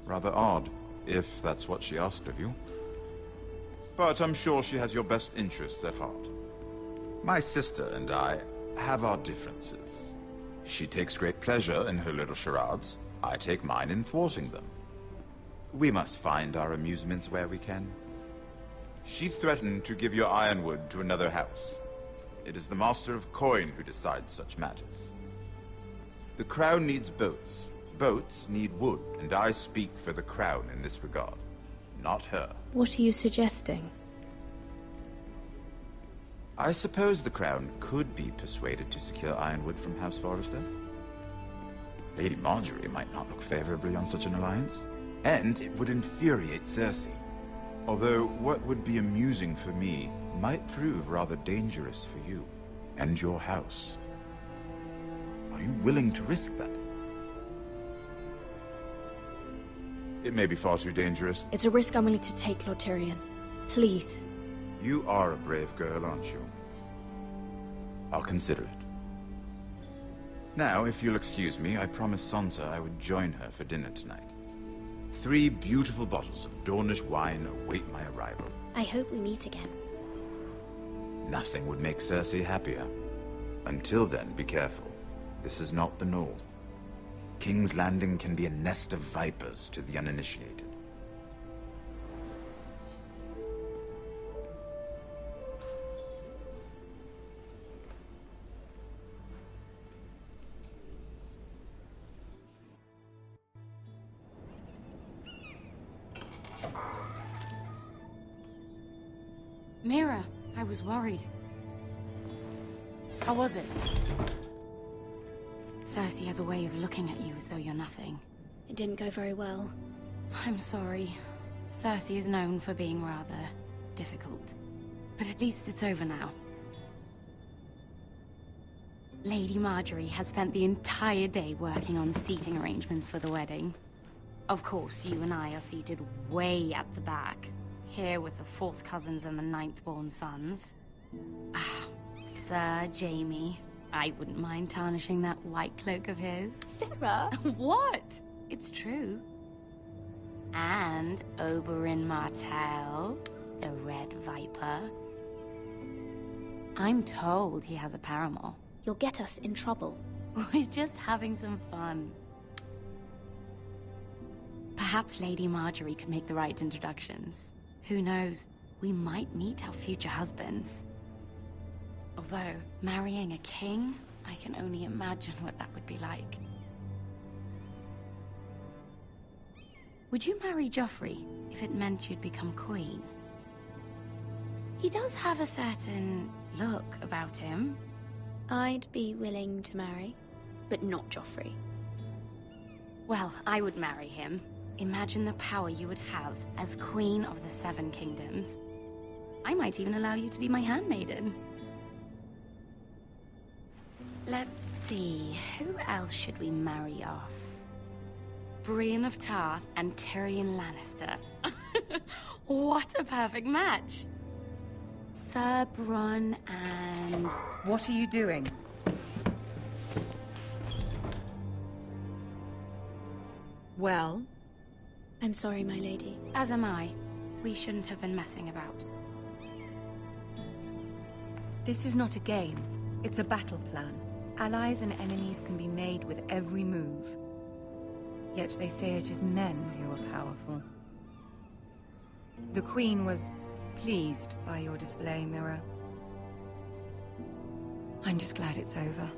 Rather odd, if that's what she asked of you. But I'm sure she has your best interests at heart. My sister and I have our differences. She takes great pleasure in her little charades. I take mine in thwarting them. We must find our amusements where we can. She threatened to give your ironwood to another house. It is the Master of Coin who decides such matters. The Crown needs boats. Boats need wood, and I speak for the Crown in this regard, not her. What are you suggesting? I suppose the Crown could be persuaded to secure ironwood from House Forrester. Lady Marjorie might not look favorably on such an alliance, and it would infuriate Cersei. Although what would be amusing for me might prove rather dangerous for you and your house. Are you willing to risk that? It may be far too dangerous. It's a risk I'm willing to take, Lord Tyrion. Please. You are a brave girl, aren't you? I'll consider it. Now, if you'll excuse me, I promised Sansa I would join her for dinner tonight. 3 beautiful bottles of Dornish wine await my arrival. I hope we meet again. Nothing would make Cersei happier. Until then, be careful. This is not the North. King's Landing can be a nest of vipers to the uninitiated. Mira, I was worried. How was it? Cersei has a way of looking at you as though you're nothing. It didn't go very well. I'm sorry. Cersei is known for being rather difficult. But at least it's over now. Lady Marjorie has spent the entire day working on seating arrangements for the wedding. Of course, you and I are seated way at the back. Here with the 4th cousins and the 9th-born sons. Ah, Sir Jaime. I wouldn't mind tarnishing that white cloak of his. Sarah! What? It's true. And Oberyn Martell, the Red Viper. I'm told he has a paramour. You'll get us in trouble. We're just having some fun. Perhaps Lady Marjorie could make the right introductions. Who knows? We might meet our future husbands. Although, marrying a king, I can only imagine what that would be like. Would you marry Joffrey if it meant you'd become queen? He does have a certain look about him. I'd be willing to marry, but not Joffrey. Well, I would marry him. Imagine the power you would have as Queen of the Seven Kingdoms. I might even allow you to be my handmaiden. Let's see, who else should we marry off? Brienne of Tarth and Tyrion Lannister. What a perfect match! Sir Bronn and... What are you doing? Well? I'm sorry, my lady. As am I. We shouldn't have been messing about. This is not a game. It's a battle plan. Allies and enemies can be made with every move. Yet they say it is men who are powerful. The Queen was pleased by your display, Mira. I'm just glad it's over.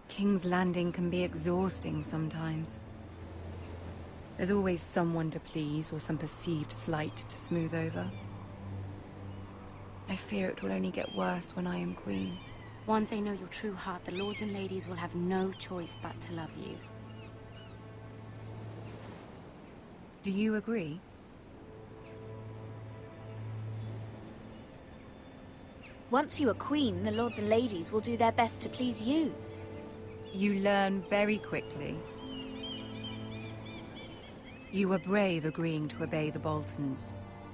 King's Landing can be exhausting sometimes. There's always someone to please or some perceived slight to smooth over. I fear it will only get worse when I am queen. Once they know your true heart, the lords and ladies will have no choice but to love you. Do you agree? Once you are queen, the lords and ladies will do their best to please you. You learn very quickly. You were brave agreeing to obey the Boltons.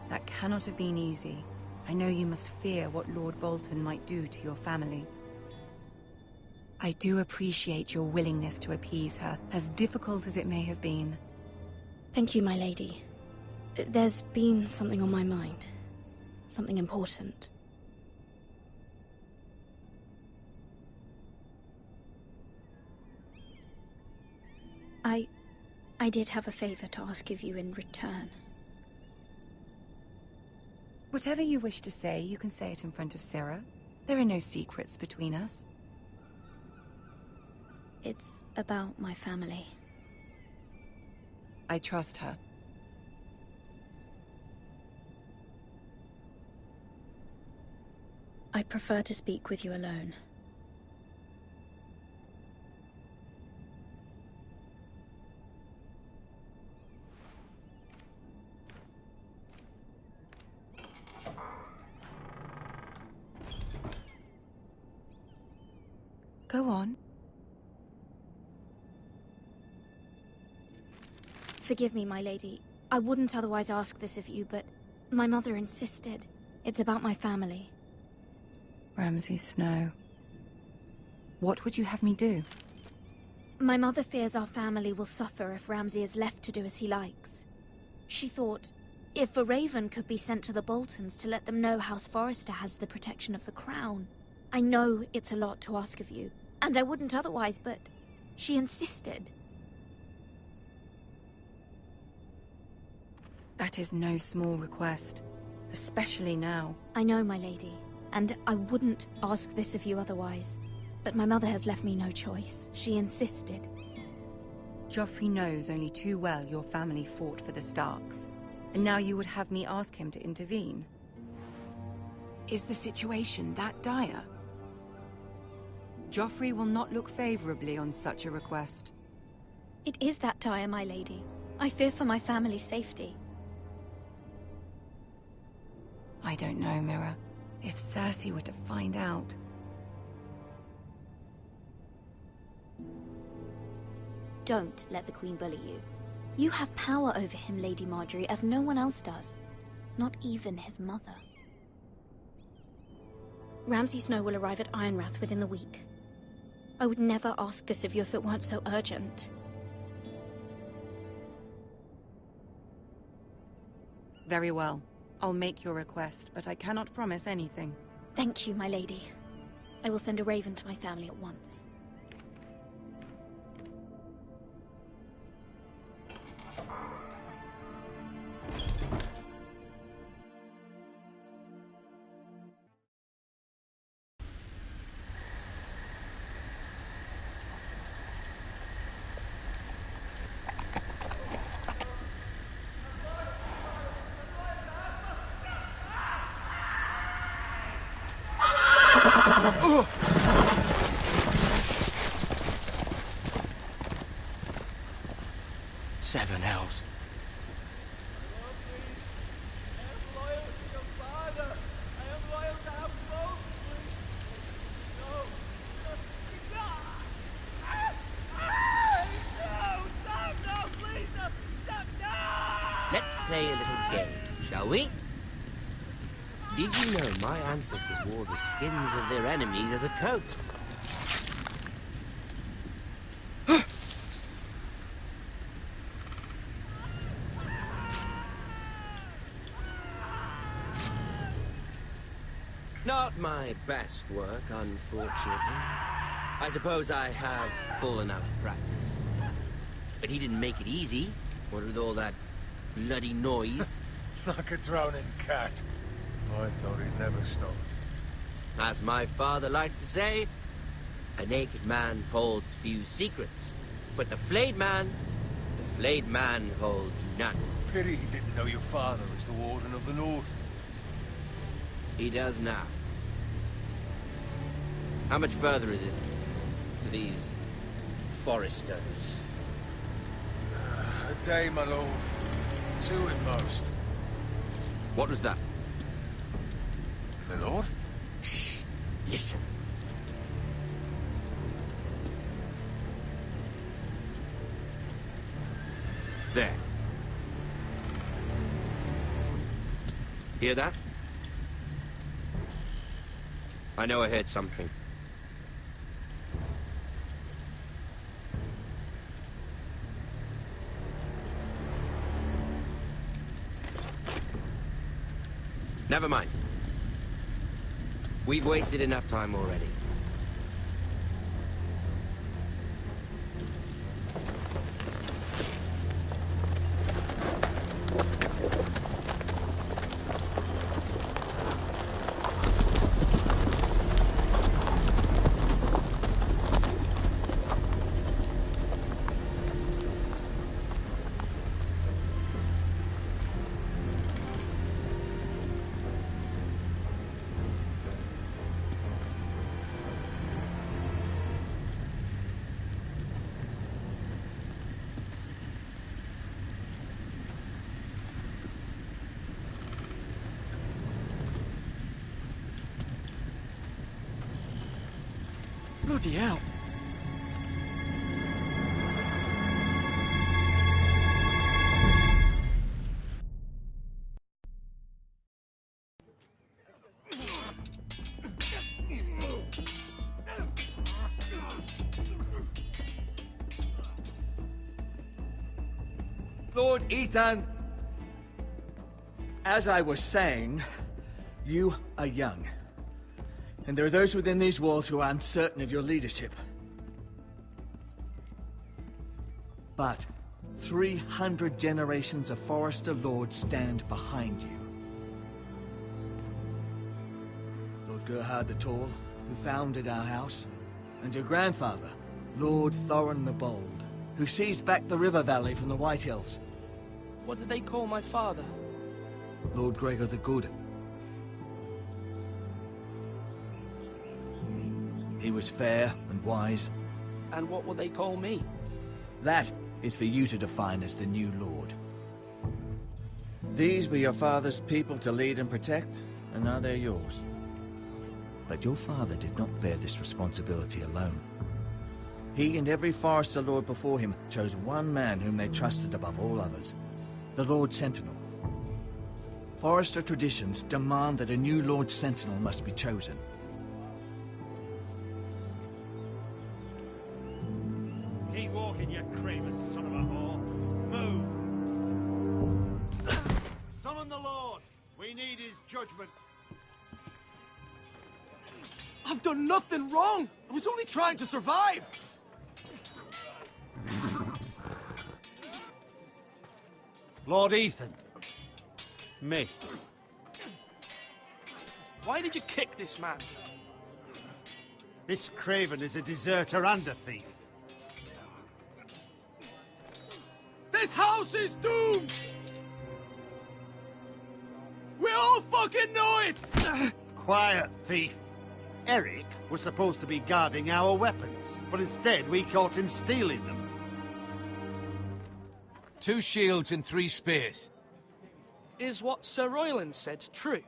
That cannot have been easy. I know you must fear what Lord Bolton might do to your family. I do appreciate your willingness to appease her, as difficult as it may have been. Thank you, my lady. There's been something on my mind. Something important. I did have a favor to ask of you in return. Whatever you wish to say, you can say it in front of Sarah. There are no secrets between us. It's about my family. I trust her. I prefer to speak with you alone. Go on. Forgive me, my lady. I wouldn't otherwise ask this of you, but my mother insisted. It's about my family. Ramsay Snow. What would you have me do? My mother fears our family will suffer if Ramsay is left to do as he likes. She thought, if a raven could be sent to the Boltons to let them know House Forrester has the protection of the crown. I know it's a lot to ask of you, and I wouldn't otherwise, but she insisted. That is no small request, especially now. I know, my lady, and I wouldn't ask this of you otherwise. But my mother has left me no choice. She insisted. Joffrey knows only too well your family fought for the Starks, and now you would have me ask him to intervene. Is the situation that dire? Joffrey will not look favorably on such a request. It is that dire, my lady. I fear for my family's safety. I don't know, Mira. If Cersei were to find out... Don't let the Queen bully you. You have power over him, Lady Marjorie, as no one else does. Not even his mother. Ramsay Snow will arrive at Ironrath within the week. I would never ask this of you if it weren't so urgent. Very well. I'll make your request, but I cannot promise anything. Thank you, my lady. I will send a raven to my family at once. yourselves. Let's play a little game, shall we? Did you know my ancestors wore the skins of their enemies as a coat? Not my best work, unfortunately. I suppose I have fallen out of practice. But he didn't make it easy, what with all that bloody noise. Like a drowning cat. I thought he'd never stop. As my father likes to say, a naked man holds few secrets. But the flayed man holds none. Pity he didn't know your father was the Warden of the North. He does now. How much further is it to these foresters? A day, my lord. 2 at most. What was that? My lord? Shh! Listen. There. Hear that? I know I heard something. Never mind. We've wasted enough time already. Bloody hell. Lord Ethan, as I was saying, you are young. And there are those within these walls who are uncertain of your leadership. But 300 generations of Forester Lords stand behind you. Lord Gerhard the Tall, who founded our house, and your grandfather, Lord Thorin the Bold, who seized back the river valley from the White Hills. What did they call my father? Lord Gregor the Good. He was fair and wise. And what will they call me? That is for you to define as the new lord. These were your father's people to lead and protect, and now they're yours. But your father did not bear this responsibility alone. He and every Forester Lord before him chose one man whom they trusted above all others, the Lord Sentinel. Forester traditions demand that a new Lord Sentinel must be chosen. Keep walking, you craven son of a whore. Move! Summon the Lord! We need his judgment. I've done nothing wrong! I was only trying to survive! Lord Ethan. Missed. Why did you kick this man? This craven is a deserter and a thief. This house is doomed! We all fucking know it! Quiet, thief. Eric was supposed to be guarding our weapons, but instead we caught him stealing them. 2 shields and 3 spears. Is what Sir Royland said true?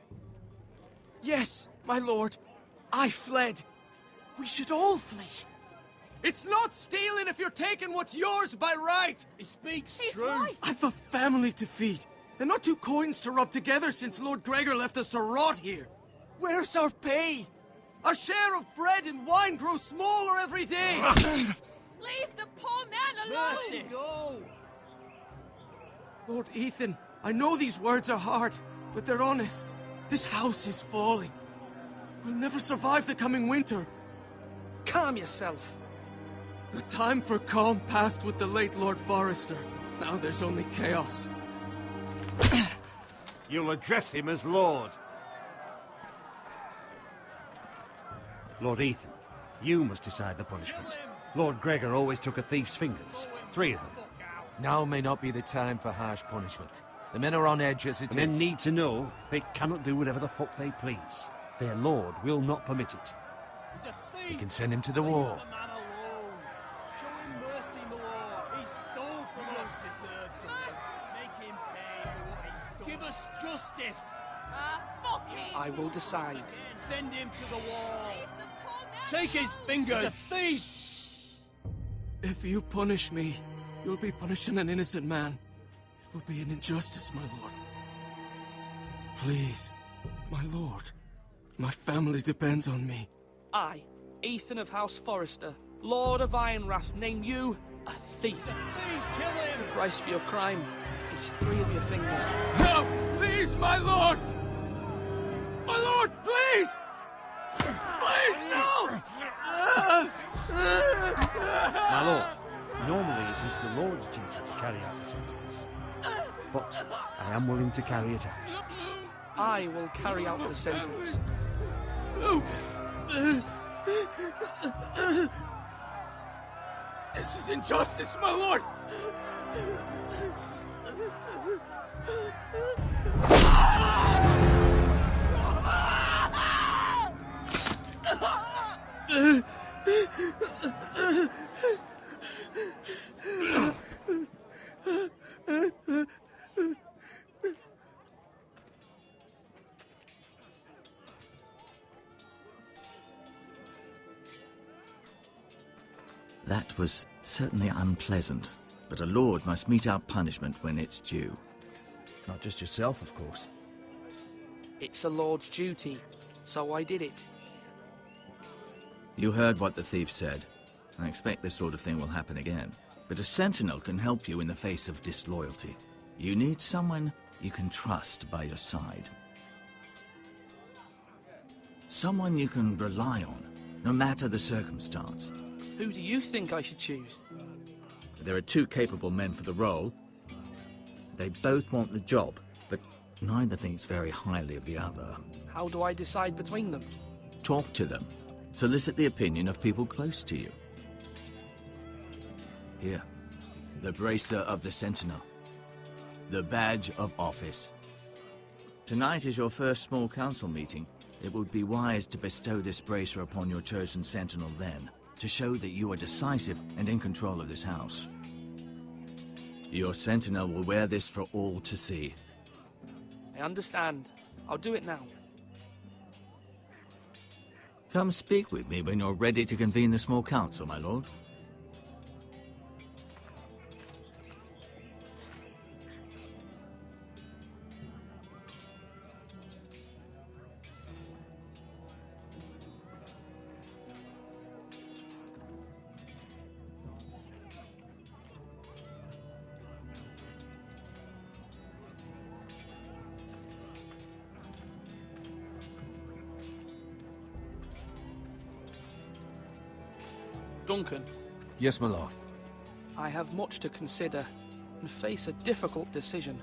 Yes, my lord. I fled. We should all flee. It's not stealing if you're taking what's yours by right. He speaks true. I've a family to feed, and not 2 coins to rub together since Lord Gregor left us to rot here. Where's our pay? Our share of bread and wine grows smaller every day. Leave the poor man alone! Mercy, go! Lord Ethan, I know these words are hard, but they're honest. This house is falling. We'll never survive the coming winter. Calm yourself. The time for calm passed with the late Lord Forrester. Now there's only chaos. You'll address him as Lord. Lord Ethan, you must decide the punishment. Lord Gregor always took a thief's fingers. 3 of them. Now may not be the time for harsh punishment. The men are on edge as it is. Men need to know they cannot do whatever the fuck they please. Their lord will not permit it. We can send him to the war. Give us justice! Fuck him! I will decide. Send him to the wall! Take his fingers! He's a thief! If you punish me, you'll be punishing an innocent man. It will be an injustice, my lord. Please, my lord. My family depends on me. I, Ethan of House Forrester, Lord of Ironwrath, name you a thief. Kill him! The price for your crime is 3 of your fingers. No! Please, my lord! My lord, please! Please, no! My lord, normally it is the Lord's duty to carry out the sentence. But I am willing to carry it out. I will carry out the sentence. This is injustice, my lord! That was certainly unpleasant, but a lord must mete out punishment when it's due. Not just yourself, of course. It's a lord's duty, so I did it. You heard what the thief said. I expect this sort of thing will happen again. But a sentinel can help you in the face of disloyalty. You need someone you can trust by your side. Someone you can rely on, no matter the circumstance. Who do you think I should choose? There are 2 capable men for the role. They both want the job, but neither thinks very highly of the other. How do I decide between them? Talk to them. Solicit the opinion of people close to you. Here, the bracer of the Sentinel. The badge of office. Tonight is your first small council meeting. It would be wise to bestow this bracer upon your chosen Sentinel then, to show that you are decisive and in control of this house. Your Sentinel will wear this for all to see. I understand. I'll do it now. Come speak with me when you're ready to convene the small council, my lord. Duncan. Yes, my lord. I have much to consider and face a difficult decision.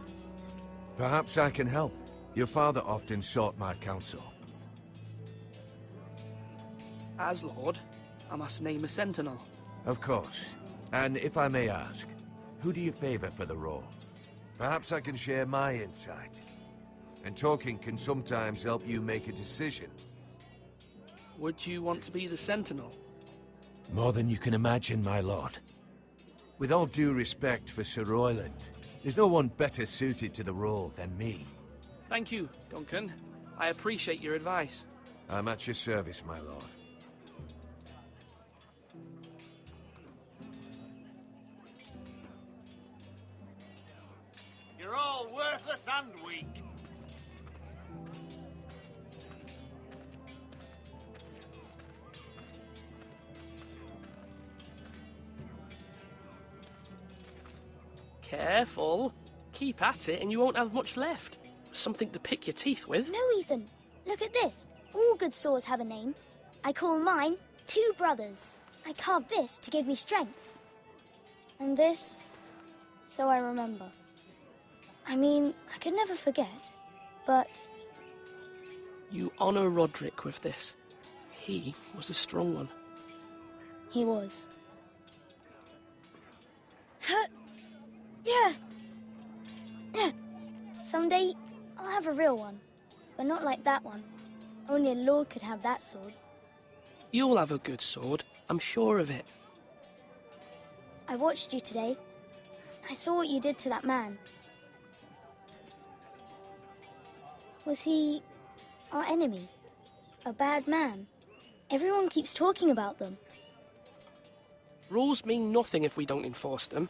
Perhaps I can help. Your father often sought my counsel. As Lord, I must name a sentinel. Of course. And if I may ask, who do you favor for the role? Perhaps I can share my insight. And talking can sometimes help you make a decision. Would you want to be the sentinel? More than you can imagine, my lord. With all due respect for Sir Royland, There's no one better suited to the role than me. Thank you, Duncan. I appreciate your advice. I'm at your service, my lord. You're all worthless and weak. Careful. Keep at it and you won't have much left. Something to pick your teeth with. No, Ethan. Look at this. All good swords have a name. I call mine Two Brothers. I carved this to give me strength. And this, so I remember. I mean, I could never forget, but... You honor Roderick with this. He was a strong one. He was. Yeah. Someday, I'll have a real one. But not like that one. Only a lord could have that sword. You'll have a good sword. I'm sure of it. I watched you today. I saw what you did to that man. Was he our enemy? A bad man? Everyone keeps talking about them. Rules mean nothing if we don't enforce them.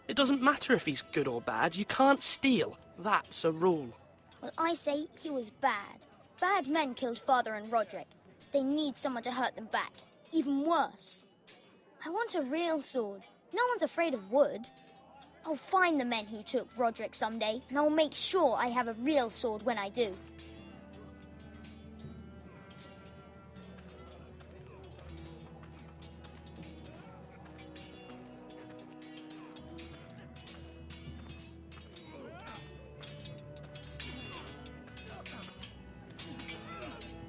It doesn't matter if he's good or bad. You can't steal. That's a rule. Well, I say he was bad. Bad men killed Father and Roderick. They need someone to hurt them back. Even worse. I want a real sword. No one's afraid of wood. I'll find the men who took Roderick someday, and I'll make sure I have a real sword when I do.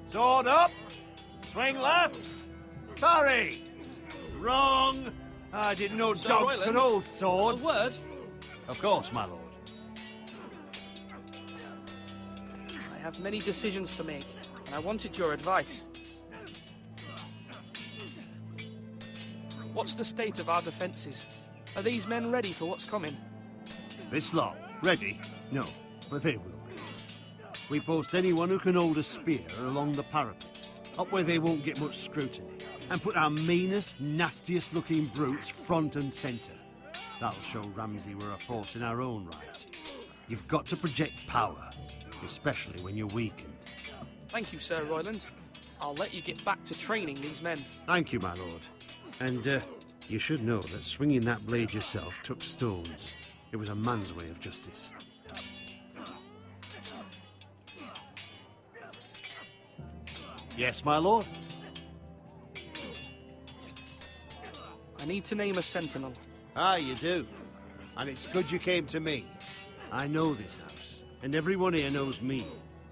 Sword up! Swing left! Parry! Wrong! I didn't know Sir dogs Royland, could hold swords. A word? Of course, my lord. I have many decisions to make, and I wanted your advice. What's the state of our defences? Are these men ready for what's coming? This lot, ready? No, but they will be. We post anyone who can hold a spear along the parapet, up where they won't get much scrutiny, and put our meanest, nastiest looking brutes front and centre. That'll show Ramsay we're a force in our own right. You've got to project power, especially when you're weakened. Thank you, Sir Royland. I'll let you get back to training these men. Thank you, my lord. And, you should know that swinging that blade yourself took stones. It was a man's way of justice. Yes, my lord? I need to name a sentinel. Ah, you do. And it's good you came to me. I know this house, and everyone here knows me.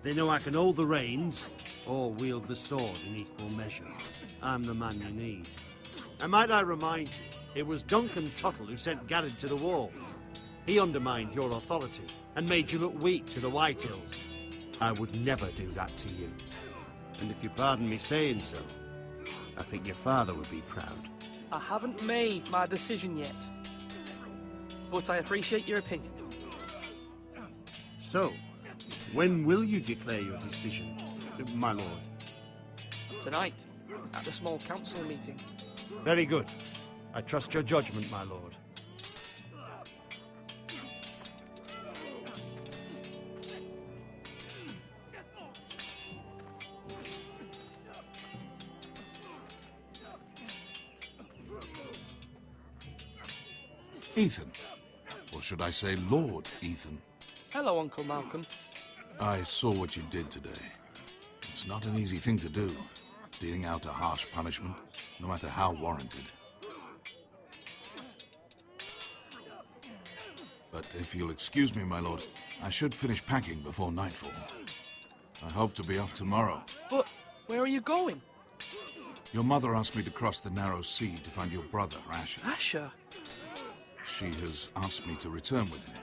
They know I can hold the reins, or wield the sword in equal measure. I'm the man you need. And might I remind you, it was Duncan Tuttle who sent Garrett to the wall. He undermined your authority, and made you look weak to the Whitehills. I would never do that to you. And if you pardon me saying so, I think your father would be proud. I haven't made my decision yet, but I appreciate your opinion. So, when will you declare your decision, my lord? Tonight, at the small council meeting. Very good. I trust your judgment, my lord. Ethan. Or should I say Lord Ethan? Hello, Uncle Malcolm. I saw what you did today. It's not an easy thing to do, dealing out a harsh punishment, no matter how warranted. But if you'll excuse me, my lord, I should finish packing before nightfall. I hope to be off tomorrow. But where are you going? Your mother asked me to cross the narrow sea to find your brother, Asher. Asher? She has asked me to return with him,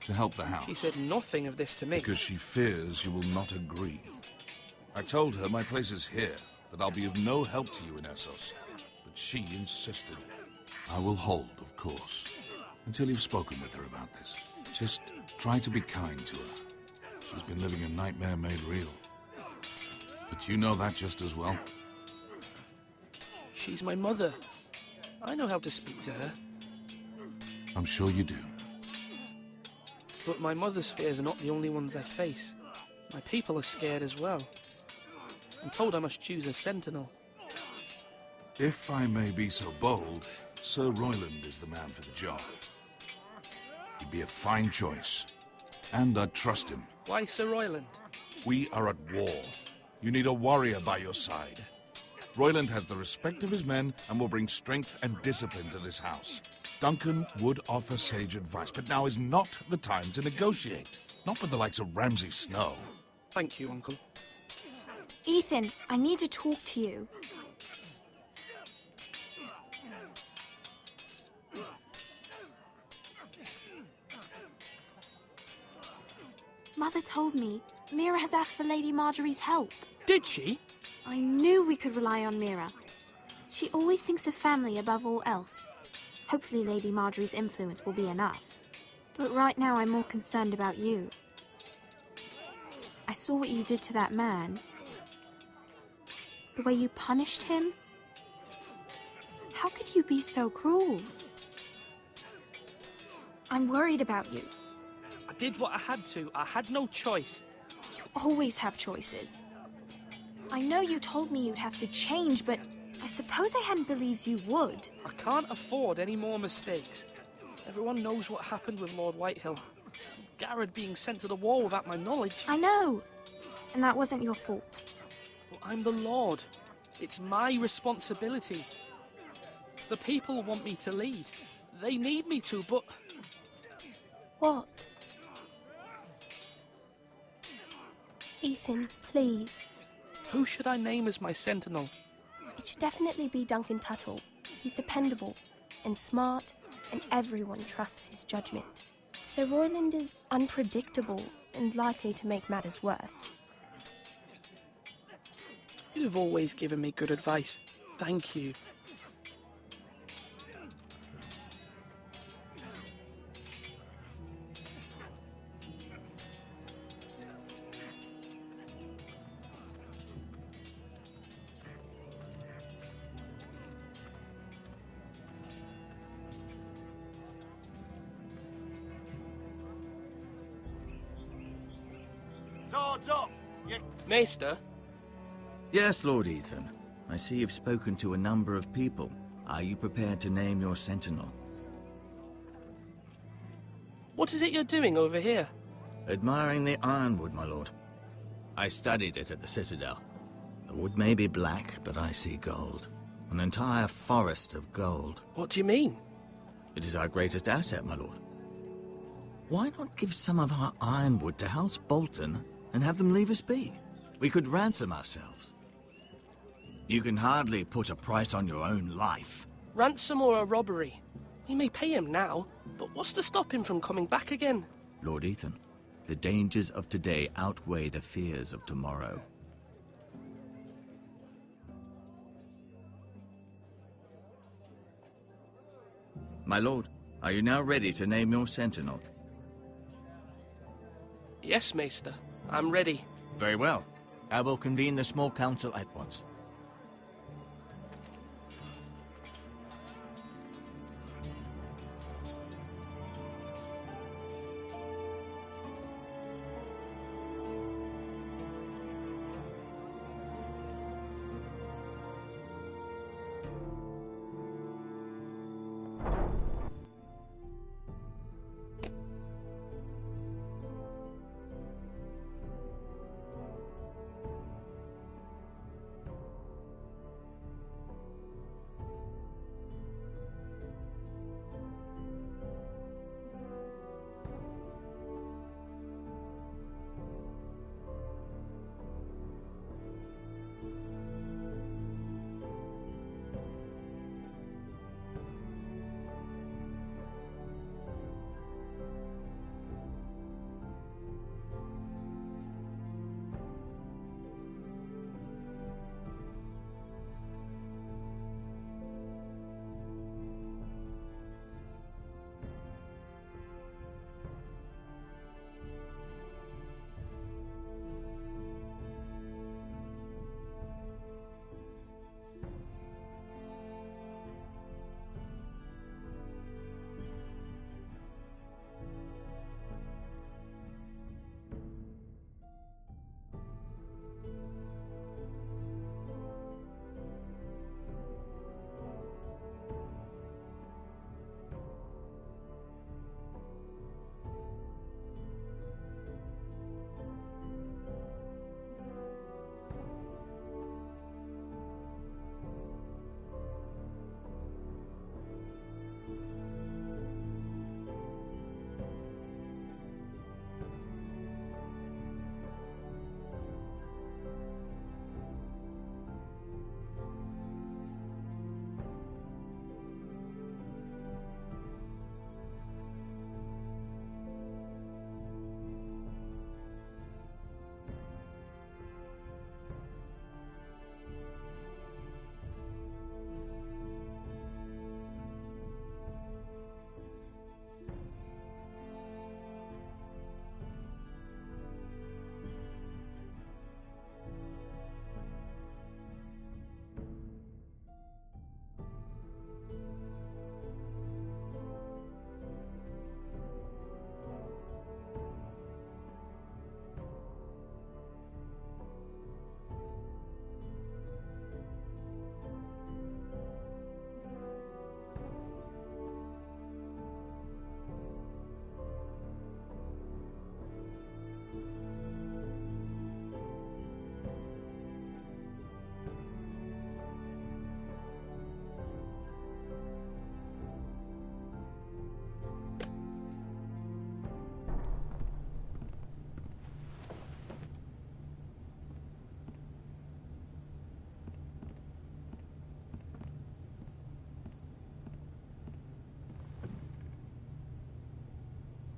to help the house. She said nothing of this to me. Because she fears you will not agree. I told her my place is here, that I'll be of no help to you in Essos. But she insisted. I will hold, of course, until you've spoken with her about this. Just try to be kind to her. She's been living a nightmare made real. But you know that just as well. She's my mother. I know how to speak to her. I'm sure you do. But my mother's fears are not the only ones I face. My people are scared as well. I'm told I must choose a sentinel. If I may be so bold, Sir Royland is the man for the job. He'd be a fine choice. And I'd trust him. Why Sir Royland? We are at war. You need a warrior by your side. Royland has the respect of his men and will bring strength and discipline to this house. Duncan would offer sage advice, but now is not the time to negotiate. Not with the likes of Ramsay Snow. Thank you, Uncle. Ethan, I need to talk to you. Mother told me Mira has asked for Lady Marjorie's help. Did she? I knew we could rely on Mira. She always thinks of family above all else. Hopefully Lady Marjorie's influence will be enough. But right now I'm more concerned about you. I saw what you did to that man. The way you punished him. How could you be so cruel? I'm worried about you. I did what I had to. I had no choice. You always have choices. I know you told me you'd have to change, but I suppose I hadn't believed you would. I can't afford any more mistakes. Everyone knows what happened with Lord Whitehill. Garrett being sent to the war without my knowledge. I know. And that wasn't your fault. Well, I'm the Lord. It's my responsibility. The people want me to lead. They need me to, but... What? Ethan, please. Who should I name as my sentinel? It should definitely be Duncan Tuttle. He's dependable and smart, and everyone trusts his judgment. Sir Royland is unpredictable and likely to make matters worse. You've always given me good advice. Thank you. Swords up! Maester? Yes, Lord Ethan. I see you've spoken to a number of people. Are you prepared to name your sentinel? What is it you're doing over here? Admiring the ironwood, my lord. I studied it at the Citadel. The wood may be black, but I see gold. An entire forest of gold. What do you mean? It is our greatest asset, my lord. Why not give some of our ironwood to House Bolton and have them leave us be? We could ransom ourselves. You can hardly put a price on your own life. Ransom or a robbery? We may pay him now, but what's to stop him from coming back again? Lord Ethan, the dangers of today outweigh the fears of tomorrow. My lord, are you now ready to name your sentinel? Yes, Maester. I'm ready. Very well. I will convene the small council at once.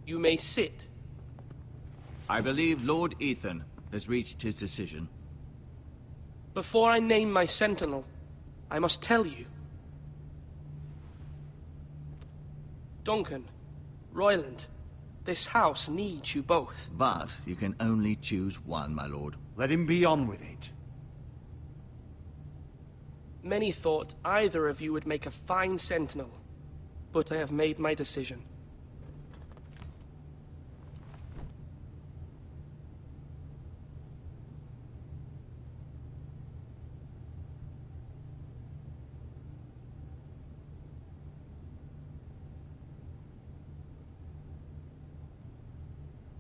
You may sit. I believe Lord Ethan has reached his decision. Before I name my sentinel, I must tell you. Duncan, Royland, this house needs you both. But you can only choose one, my lord. Let him be on with it. Many thought either of you would make a fine sentinel, but I have made my decision.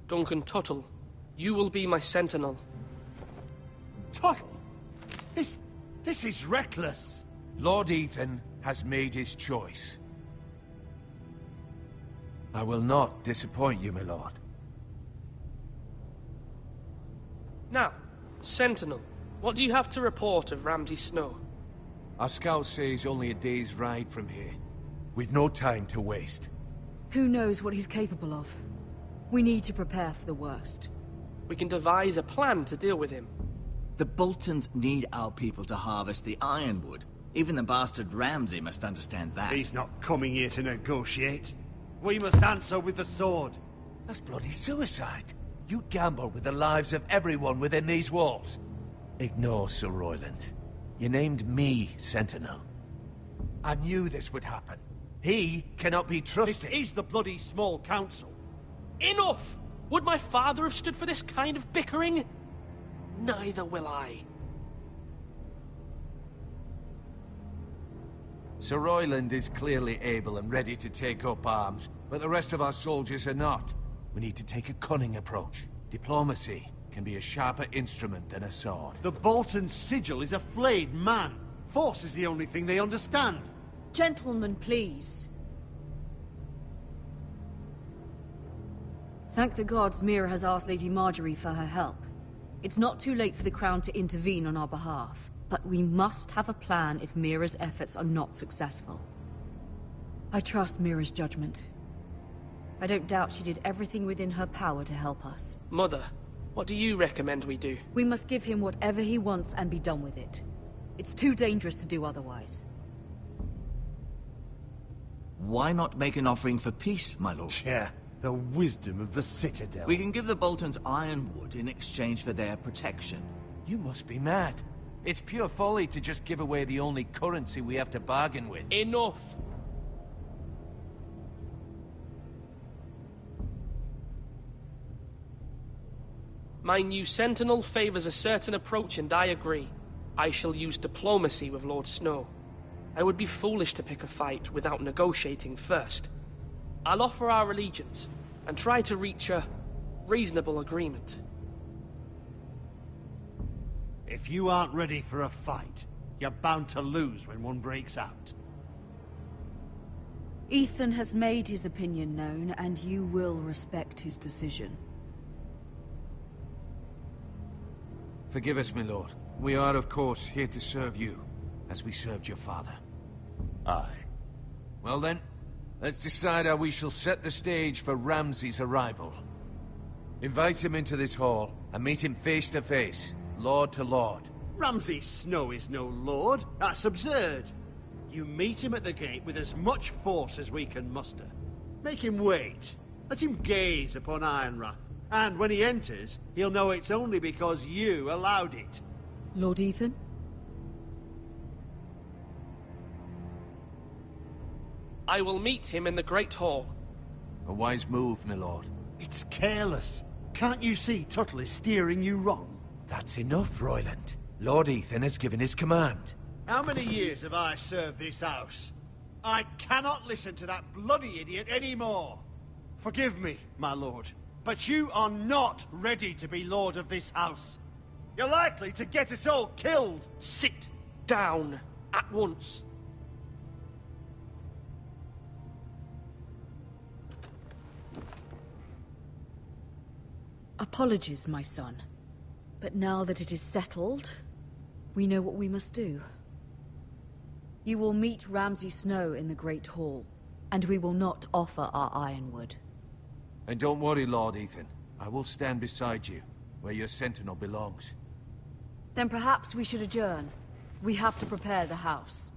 Duncan Tuttle, you will be my sentinel. Tuttle? This is reckless. Lord Ethan has made his choice. I will not disappoint you, my lord. Now, Sentinel, what do you have to report of Ramsay Snow? Our scouts say he's only a day's ride from here, with no time to waste. Who knows what he's capable of? We need to prepare for the worst. We can devise a plan to deal with him. The Boltons need our people to harvest the ironwood. Even the bastard Ramsay must understand that. He's not coming here to negotiate. We must answer with the sword. That's bloody suicide. You gamble with the lives of everyone within these walls. Ignore Sir Royland. You named me Sentinel. I knew this would happen. He cannot be trusted. This is the bloody small council. Enough! Would my father have stood for this kind of bickering? Neither will I. Sir Royland is clearly able and ready to take up arms, but the rest of our soldiers are not. We need to take a cunning approach. Diplomacy can be a sharper instrument than a sword. The Bolton sigil is a flayed man. Force is the only thing they understand. Gentlemen, please. Thank the gods Mira has asked Lady Marjorie for her help. It's not too late for the Crown to intervene on our behalf, but we must have a plan if Mira's efforts are not successful. I trust Mira's judgment. I don't doubt she did everything within her power to help us. Mother, what do you recommend we do? We must give him whatever he wants and be done with it. It's too dangerous to do otherwise. Why not make an offering for peace, my lord? Yeah, the wisdom of the Citadel. We can give the Boltons ironwood in exchange for their protection. You must be mad. It's pure folly to just give away the only currency we have to bargain with. Enough! My new sentinel favors a certain approach, and I agree. I shall use diplomacy with Lord Snow. I would be foolish to pick a fight without negotiating first. I'll offer our allegiance, and try to reach a reasonable agreement. If you aren't ready for a fight, you're bound to lose when one breaks out. Ethan has made his opinion known, and you will respect his decision. Forgive us, my lord. We are, of course, here to serve you, as we served your father. Aye. Well then, let's decide how we shall set the stage for Ramsay's arrival. Invite him into this hall, and meet him face to face, lord to lord. Ramsay Snow is no lord. That's absurd. You meet him at the gate with as much force as we can muster. Make him wait. Let him gaze upon Ironrath. And when he enters, he'll know it's only because you allowed it. Lord Ethan? I will meet him in the Great Hall. A wise move, my lord. It's careless. Can't you see Tuttle is steering you wrong? That's enough, Royland. Lord Ethan has given his command. How many years have I served this house? I cannot listen to that bloody idiot anymore. Forgive me, my lord, but you are not ready to be lord of this house. You're likely to get us all killed. Sit down at once. Apologies, my son. But now that it is settled, we know what we must do. You will meet Ramsay Snow in the Great Hall, and we will not offer our ironwood. And don't worry, Lord Ethan. I will stand beside you, where your sentinel belongs. Then perhaps we should adjourn. We have to prepare the house.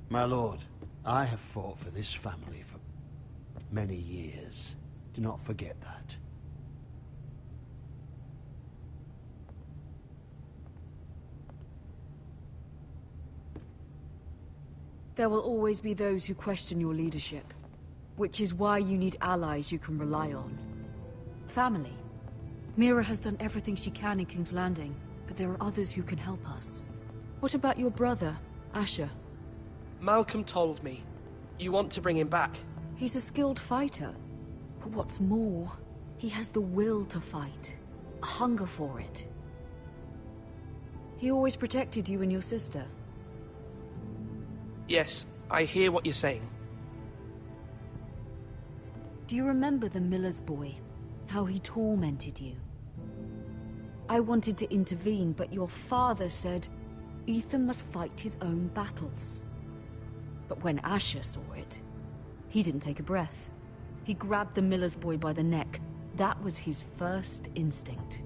My lord, I have fought for this family for many years. Do not forget that. There will always be those who question your leadership, which is why you need allies you can rely on. Family. Mira has done everything she can in King's Landing, but there are others who can help us. What about your brother, Asher? Malcolm told me. You want to bring him back? He's a skilled fighter. But what's more, he has the will to fight. A hunger for it. He always protected you and your sister. Yes, I hear what you're saying. Do you remember the miller's boy? How he tormented you? I wanted to intervene, but your father said Ethan must fight his own battles. But when Asher saw it, he didn't take a breath. He grabbed the miller's boy by the neck. That was his first instinct.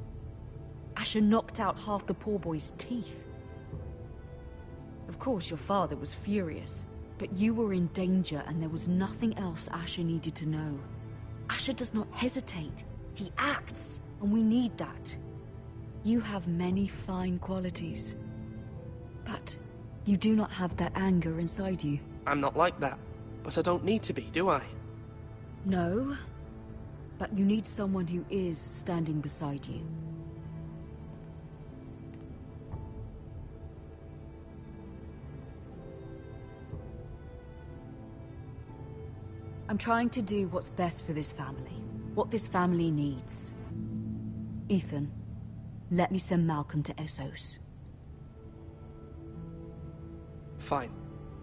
Asher knocked out half the poor boy's teeth. Of course, your father was furious, but you were in danger and there was nothing else Asher needed to know. Asher does not hesitate. He acts, and we need that. You have many fine qualities, but you do not have that anger inside you. I'm not like that, but I don't need to be, do I? No, but you need someone who is standing beside you. I'm trying to do what's best for this family, what this family needs. Ethan, let me send Malcolm to Essos. Fine.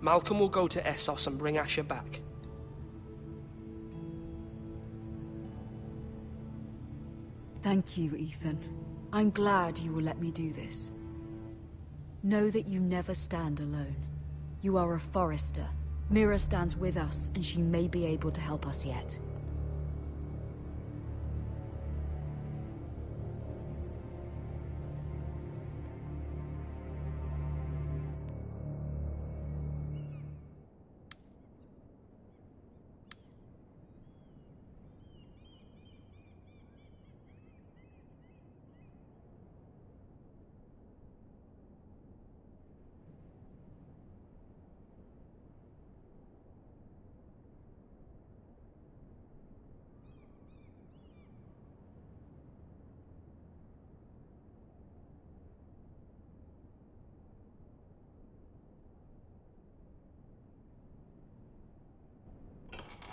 Malcolm will go to Essos and bring Asher back. Thank you, Ethan. I'm glad you will let me do this. Know that you never stand alone. You are a Forester. Mira stands with us, and she may be able to help us yet.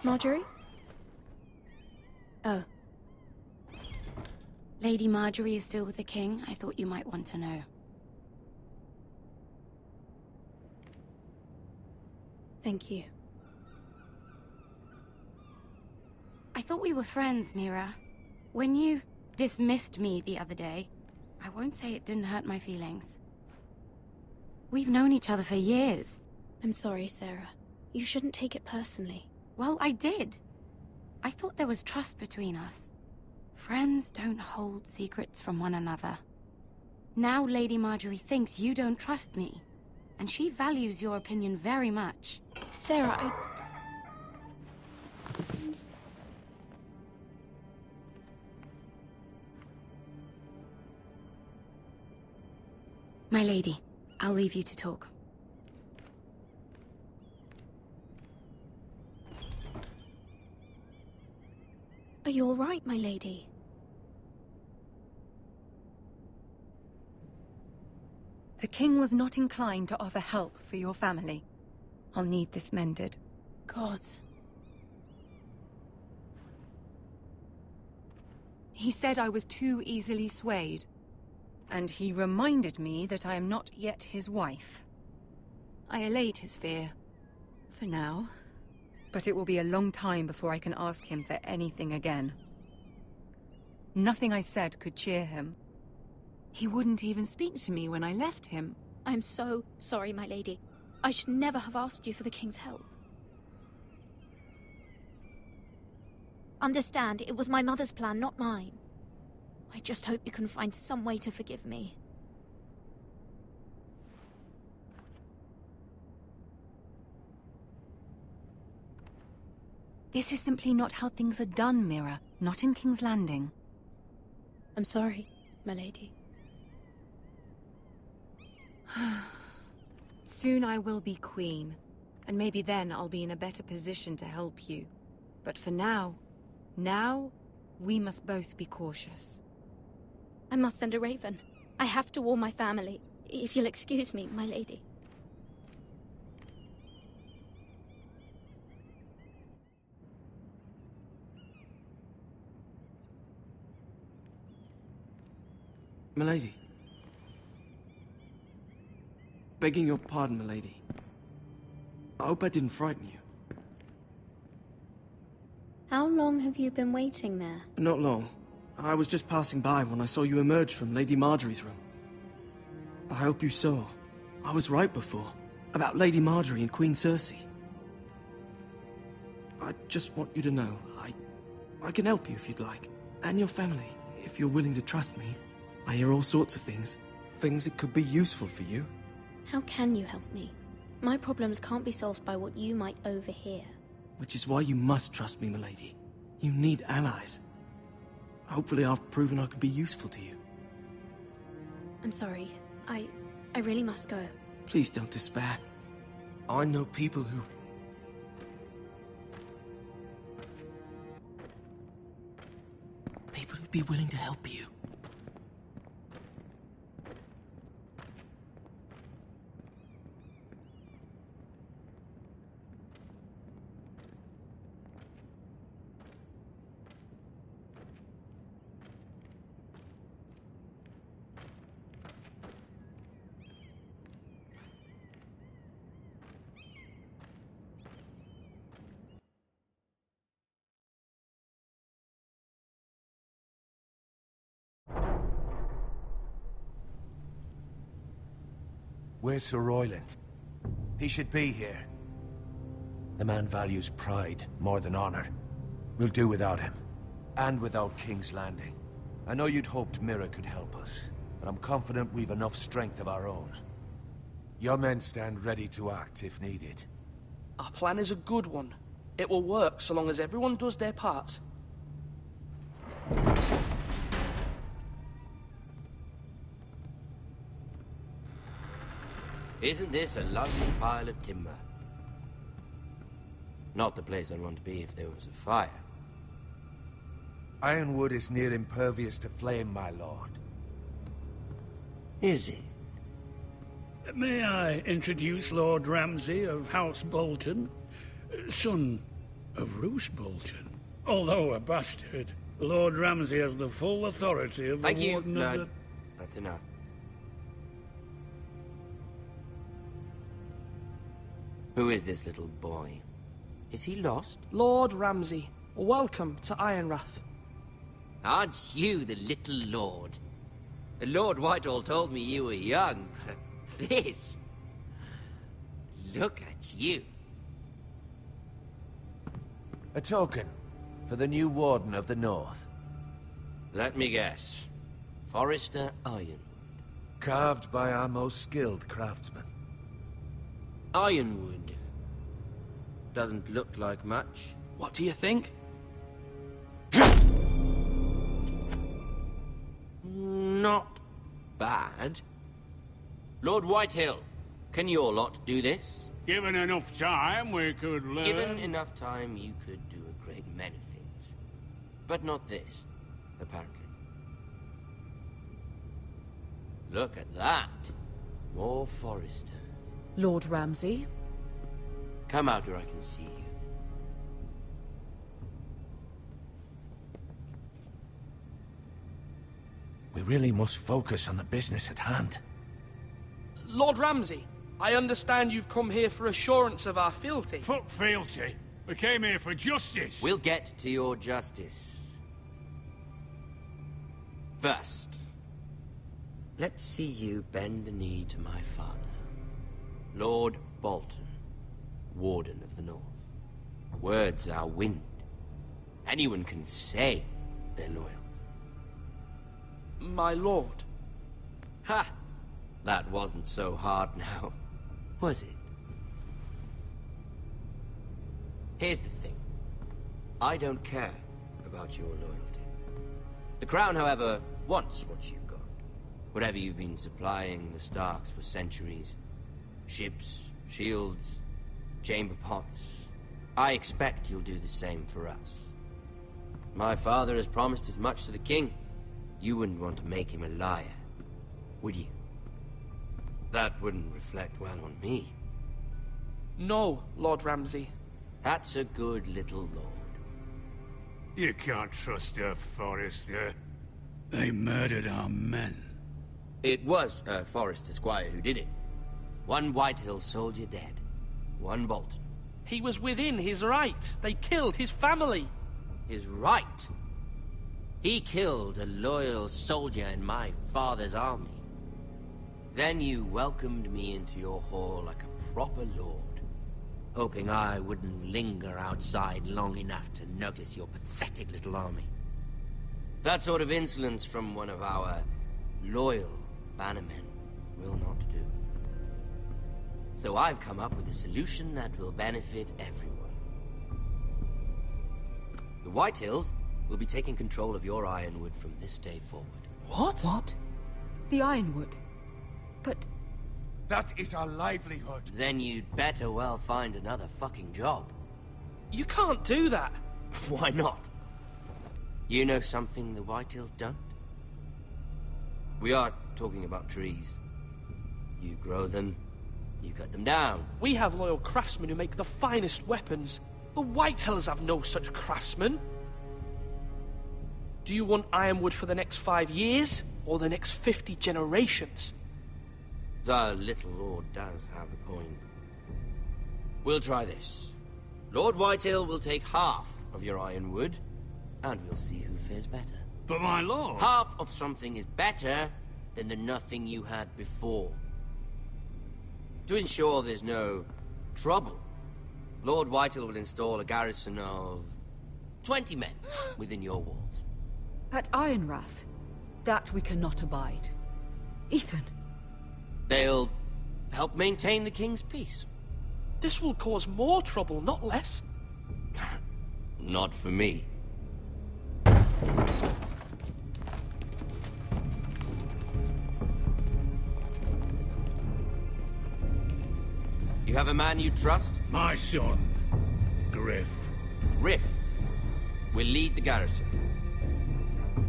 Marjorie? Oh. Lady Marjorie is still with the king. I thought you might want to know. Thank you. I thought we were friends, Mira. When you dismissed me the other day, I won't say it didn't hurt my feelings. We've known each other for years. I'm sorry, Sarah. You shouldn't take it personally. Well, I did. I thought there was trust between us. Friends don't hold secrets from one another. Now Lady Marjorie thinks you don't trust me, and she values your opinion very much. Sarah, My lady, I'll leave you to talk. Are you all right, my lady? The king was not inclined to offer help for your family. I'll need this mended. Gods. He said I was too easily swayed. And he reminded me that I am not yet his wife. I allayed his fear. For now. But it will be a long time before I can ask him for anything again. Nothing I said could cheer him. He wouldn't even speak to me when I left him. I am so sorry, my lady. I should never have asked you for the king's help. Understand, it was my mother's plan, not mine. I just hope you can find some way to forgive me. This is simply not how things are done, Mira. Not in King's Landing. I'm sorry, my lady. Soon I will be queen, and maybe then I'll be in a better position to help you. But for now, we must both be cautious. I must send a raven. I have to warn my family. If you'll excuse me, my lady. Milady. Begging your pardon, milady. I hope I didn't frighten you. How long have you been waiting there? Not long. I was just passing by when I saw you emerge from Lady Marjorie's room. I hope you saw. I was right before. About Lady Marjorie and Queen Cersei. I just want you to know, I can help you if you'd like. And your family, if you're willing to trust me. I hear all sorts of things. Things that could be useful for you. How can you help me? My problems can't be solved by what you might overhear. Which is why you must trust me, milady. You need allies. Hopefully I've proven I can be useful to you. I'm sorry. I really must go. Please don't despair. I know people who... People who'd be willing to help you. Where's Sir Royland? He should be here. The man values pride more than honor. We'll do without him. And without King's Landing. I know you'd hoped Mira could help us, but I'm confident we've enough strength of our own. Your men stand ready to act if needed. Our plan is a good one. It will work so long as everyone does their part. Isn't this a lovely pile of timber? Not the place I'd want to be if there was a fire. Ironwood is near impervious to flame, my lord. Is it? May I introduce Lord Ramsay of House Bolton, son of Roose Bolton? Although a bastard, Lord Ramsay has the full authority of the Warden of the... That's enough. Who is this little boy? Is he lost? Lord Ramsay, welcome to Ironrath. Aren't you the little lord? Lord Whitehall told me you were young, but this... Look at you. A token for the new Warden of the North. Let me guess. Forrester Ironwood. Carved by our most skilled craftsmen. Ironwood. Doesn't look like much. What do you think? Not bad. Lord Whitehill, can your lot do this? Given enough time, we could learn... Given enough time, you could do a great many things. But not this, apparently. Look at that. More Forresters. Lord Ramsay? Come out where I can see you. We really must focus on the business at hand. Lord Ramsay, I understand you've come here for assurance of our fealty. Fuck fealty. We came here for justice. We'll get to your justice. First, Let's see you bend the knee to my father, Lord Bolton, Warden of the North. Words are wind. Anyone can say they're loyal. My lord. Ha! That wasn't so hard now, was it? Here's the thing. I don't care about your loyalty. The Crown, however, wants what you've got. Whatever you've been supplying the Starks for centuries. Ships, shields, chamber pots. I expect you'll do the same for us. My father has promised as much to the king. You wouldn't want to make him a liar, would you? That wouldn't reflect well on me. No, Lord Ramsay. That's a good little lord. You can't trust her, Forrester. They murdered our men. It was a Forrester squire who did it. One Whitehill soldier dead. One Bolton. He was within his right. They killed his family. His right? He killed a loyal soldier in my father's army. Then you welcomed me into your hall like a proper lord, hoping I wouldn't linger outside long enough to notice your pathetic little army. That sort of insolence from one of our loyal bannermen will not do. So I've come up with a solution that will benefit everyone. The Whitehills will be taking control of your Ironwood from this day forward. What? What? The Ironwood? But... That is our livelihood. Then you'd better well find another fucking job. You can't do that. Why not? You know something the Whitehills don't? We are talking about trees. You grow them, you cut them down. We have loyal craftsmen who make the finest weapons. The Whitehills have no such craftsmen. Do you want Ironwood for the next 5 years, or the next 50 generations? The little lord does have a point. We'll try this. Lord Whitehill will take half of your Ironwood, and we'll see who fares better. But my lord... Half of something is better than the nothing you had before. To ensure there's no trouble, Lord Whitehill will install a garrison of 20 men within your walls. At Ironrath? That we cannot abide. Ethan! They'll help maintain the king's peace. This will cause more trouble, not less. Not for me. You have a man you trust? My son, Griff. Griff will lead the garrison.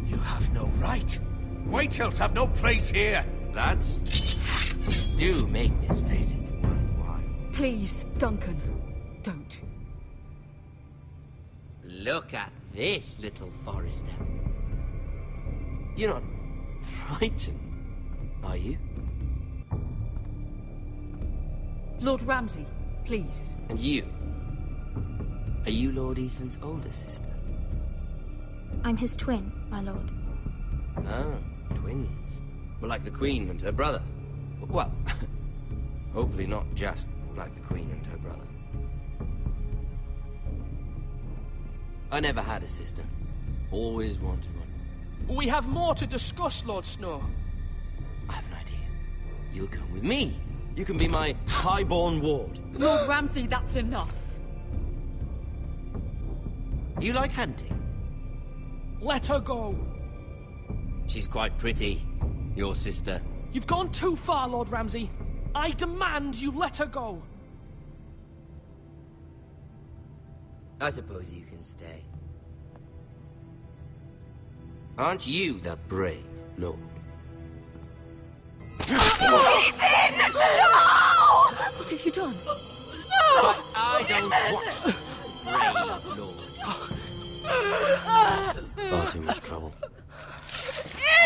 You have no right. Whitehills have no place here. Lads, do make this visit worthwhile. Please, Duncan, don't. Look at this, little Forrester. You're not frightened, are you? Lord Ramsay, please. And you? Are you Lord Ethan's older sister? I'm his twin, my lord. Ah, twins. Well, like the Queen and her brother. Well, hopefully not just like the Queen and her brother. I never had a sister. Always wanted one. We have more to discuss, Lord Snow. I have an idea. You'll come with me. You can be my highborn ward. Lord Ramsay, that's enough. Do you like hunting? Let her go. She's quite pretty, your sister. You've gone too far, Lord Ramsay. I demand you let her go. I suppose you can stay. Aren't you the brave lord? Ethan! No! What have you done? No! But I don't want brave lord. Far too much trouble.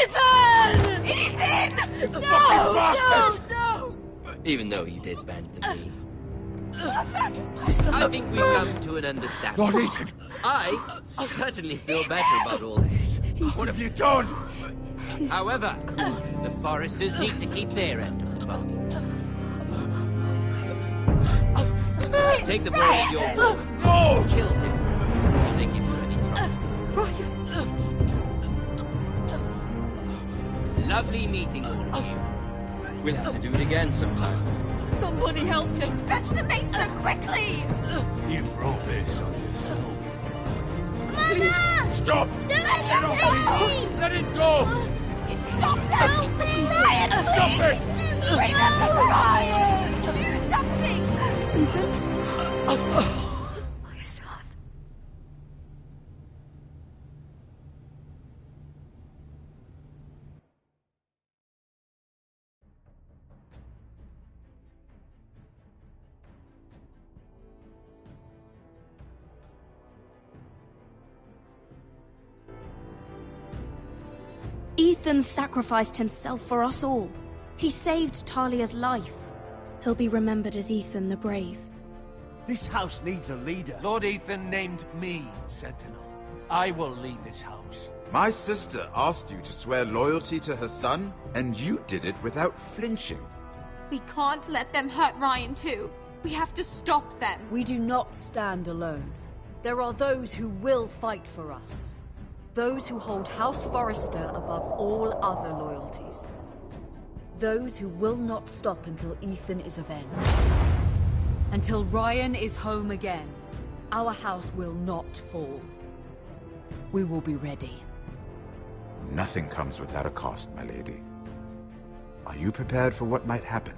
Ethan! Ethan! No! No! No! Even though you did bend the knee. I think we've come to an understanding. Lord Ethan! I certainly feel better about all this. What have you done? However, the Foresters need to keep their end of the bargain. Take the boy as your woman. No! Kill him if they give you any trouble. Lovely meeting all of you. We'll have to do it again sometime. Somebody help him! Fetch the mace so quickly! You brought this on yourself. Mama! Stop! Don't let him take me! Let it go! Stop them! Ryan, Stop it! Remember Ryan! Do something! My son. Ethan sacrificed himself for us all. He saved Talia's life. He'll be remembered as Ethan the Brave. This house needs a leader. Lord Ethan named me Sentinel. I will lead this house. My sister asked you to swear loyalty to her son, and you did it without flinching. We can't let them hurt Ryan too. We have to stop them. We do not stand alone. There are those who will fight for us. Those who hold House Forrester above all other loyalties. Those who will not stop until Ethan is avenged. Until Ryan is home again, our house will not fall. We will be ready. Nothing comes without a cost, my lady. Are you prepared for what might happen?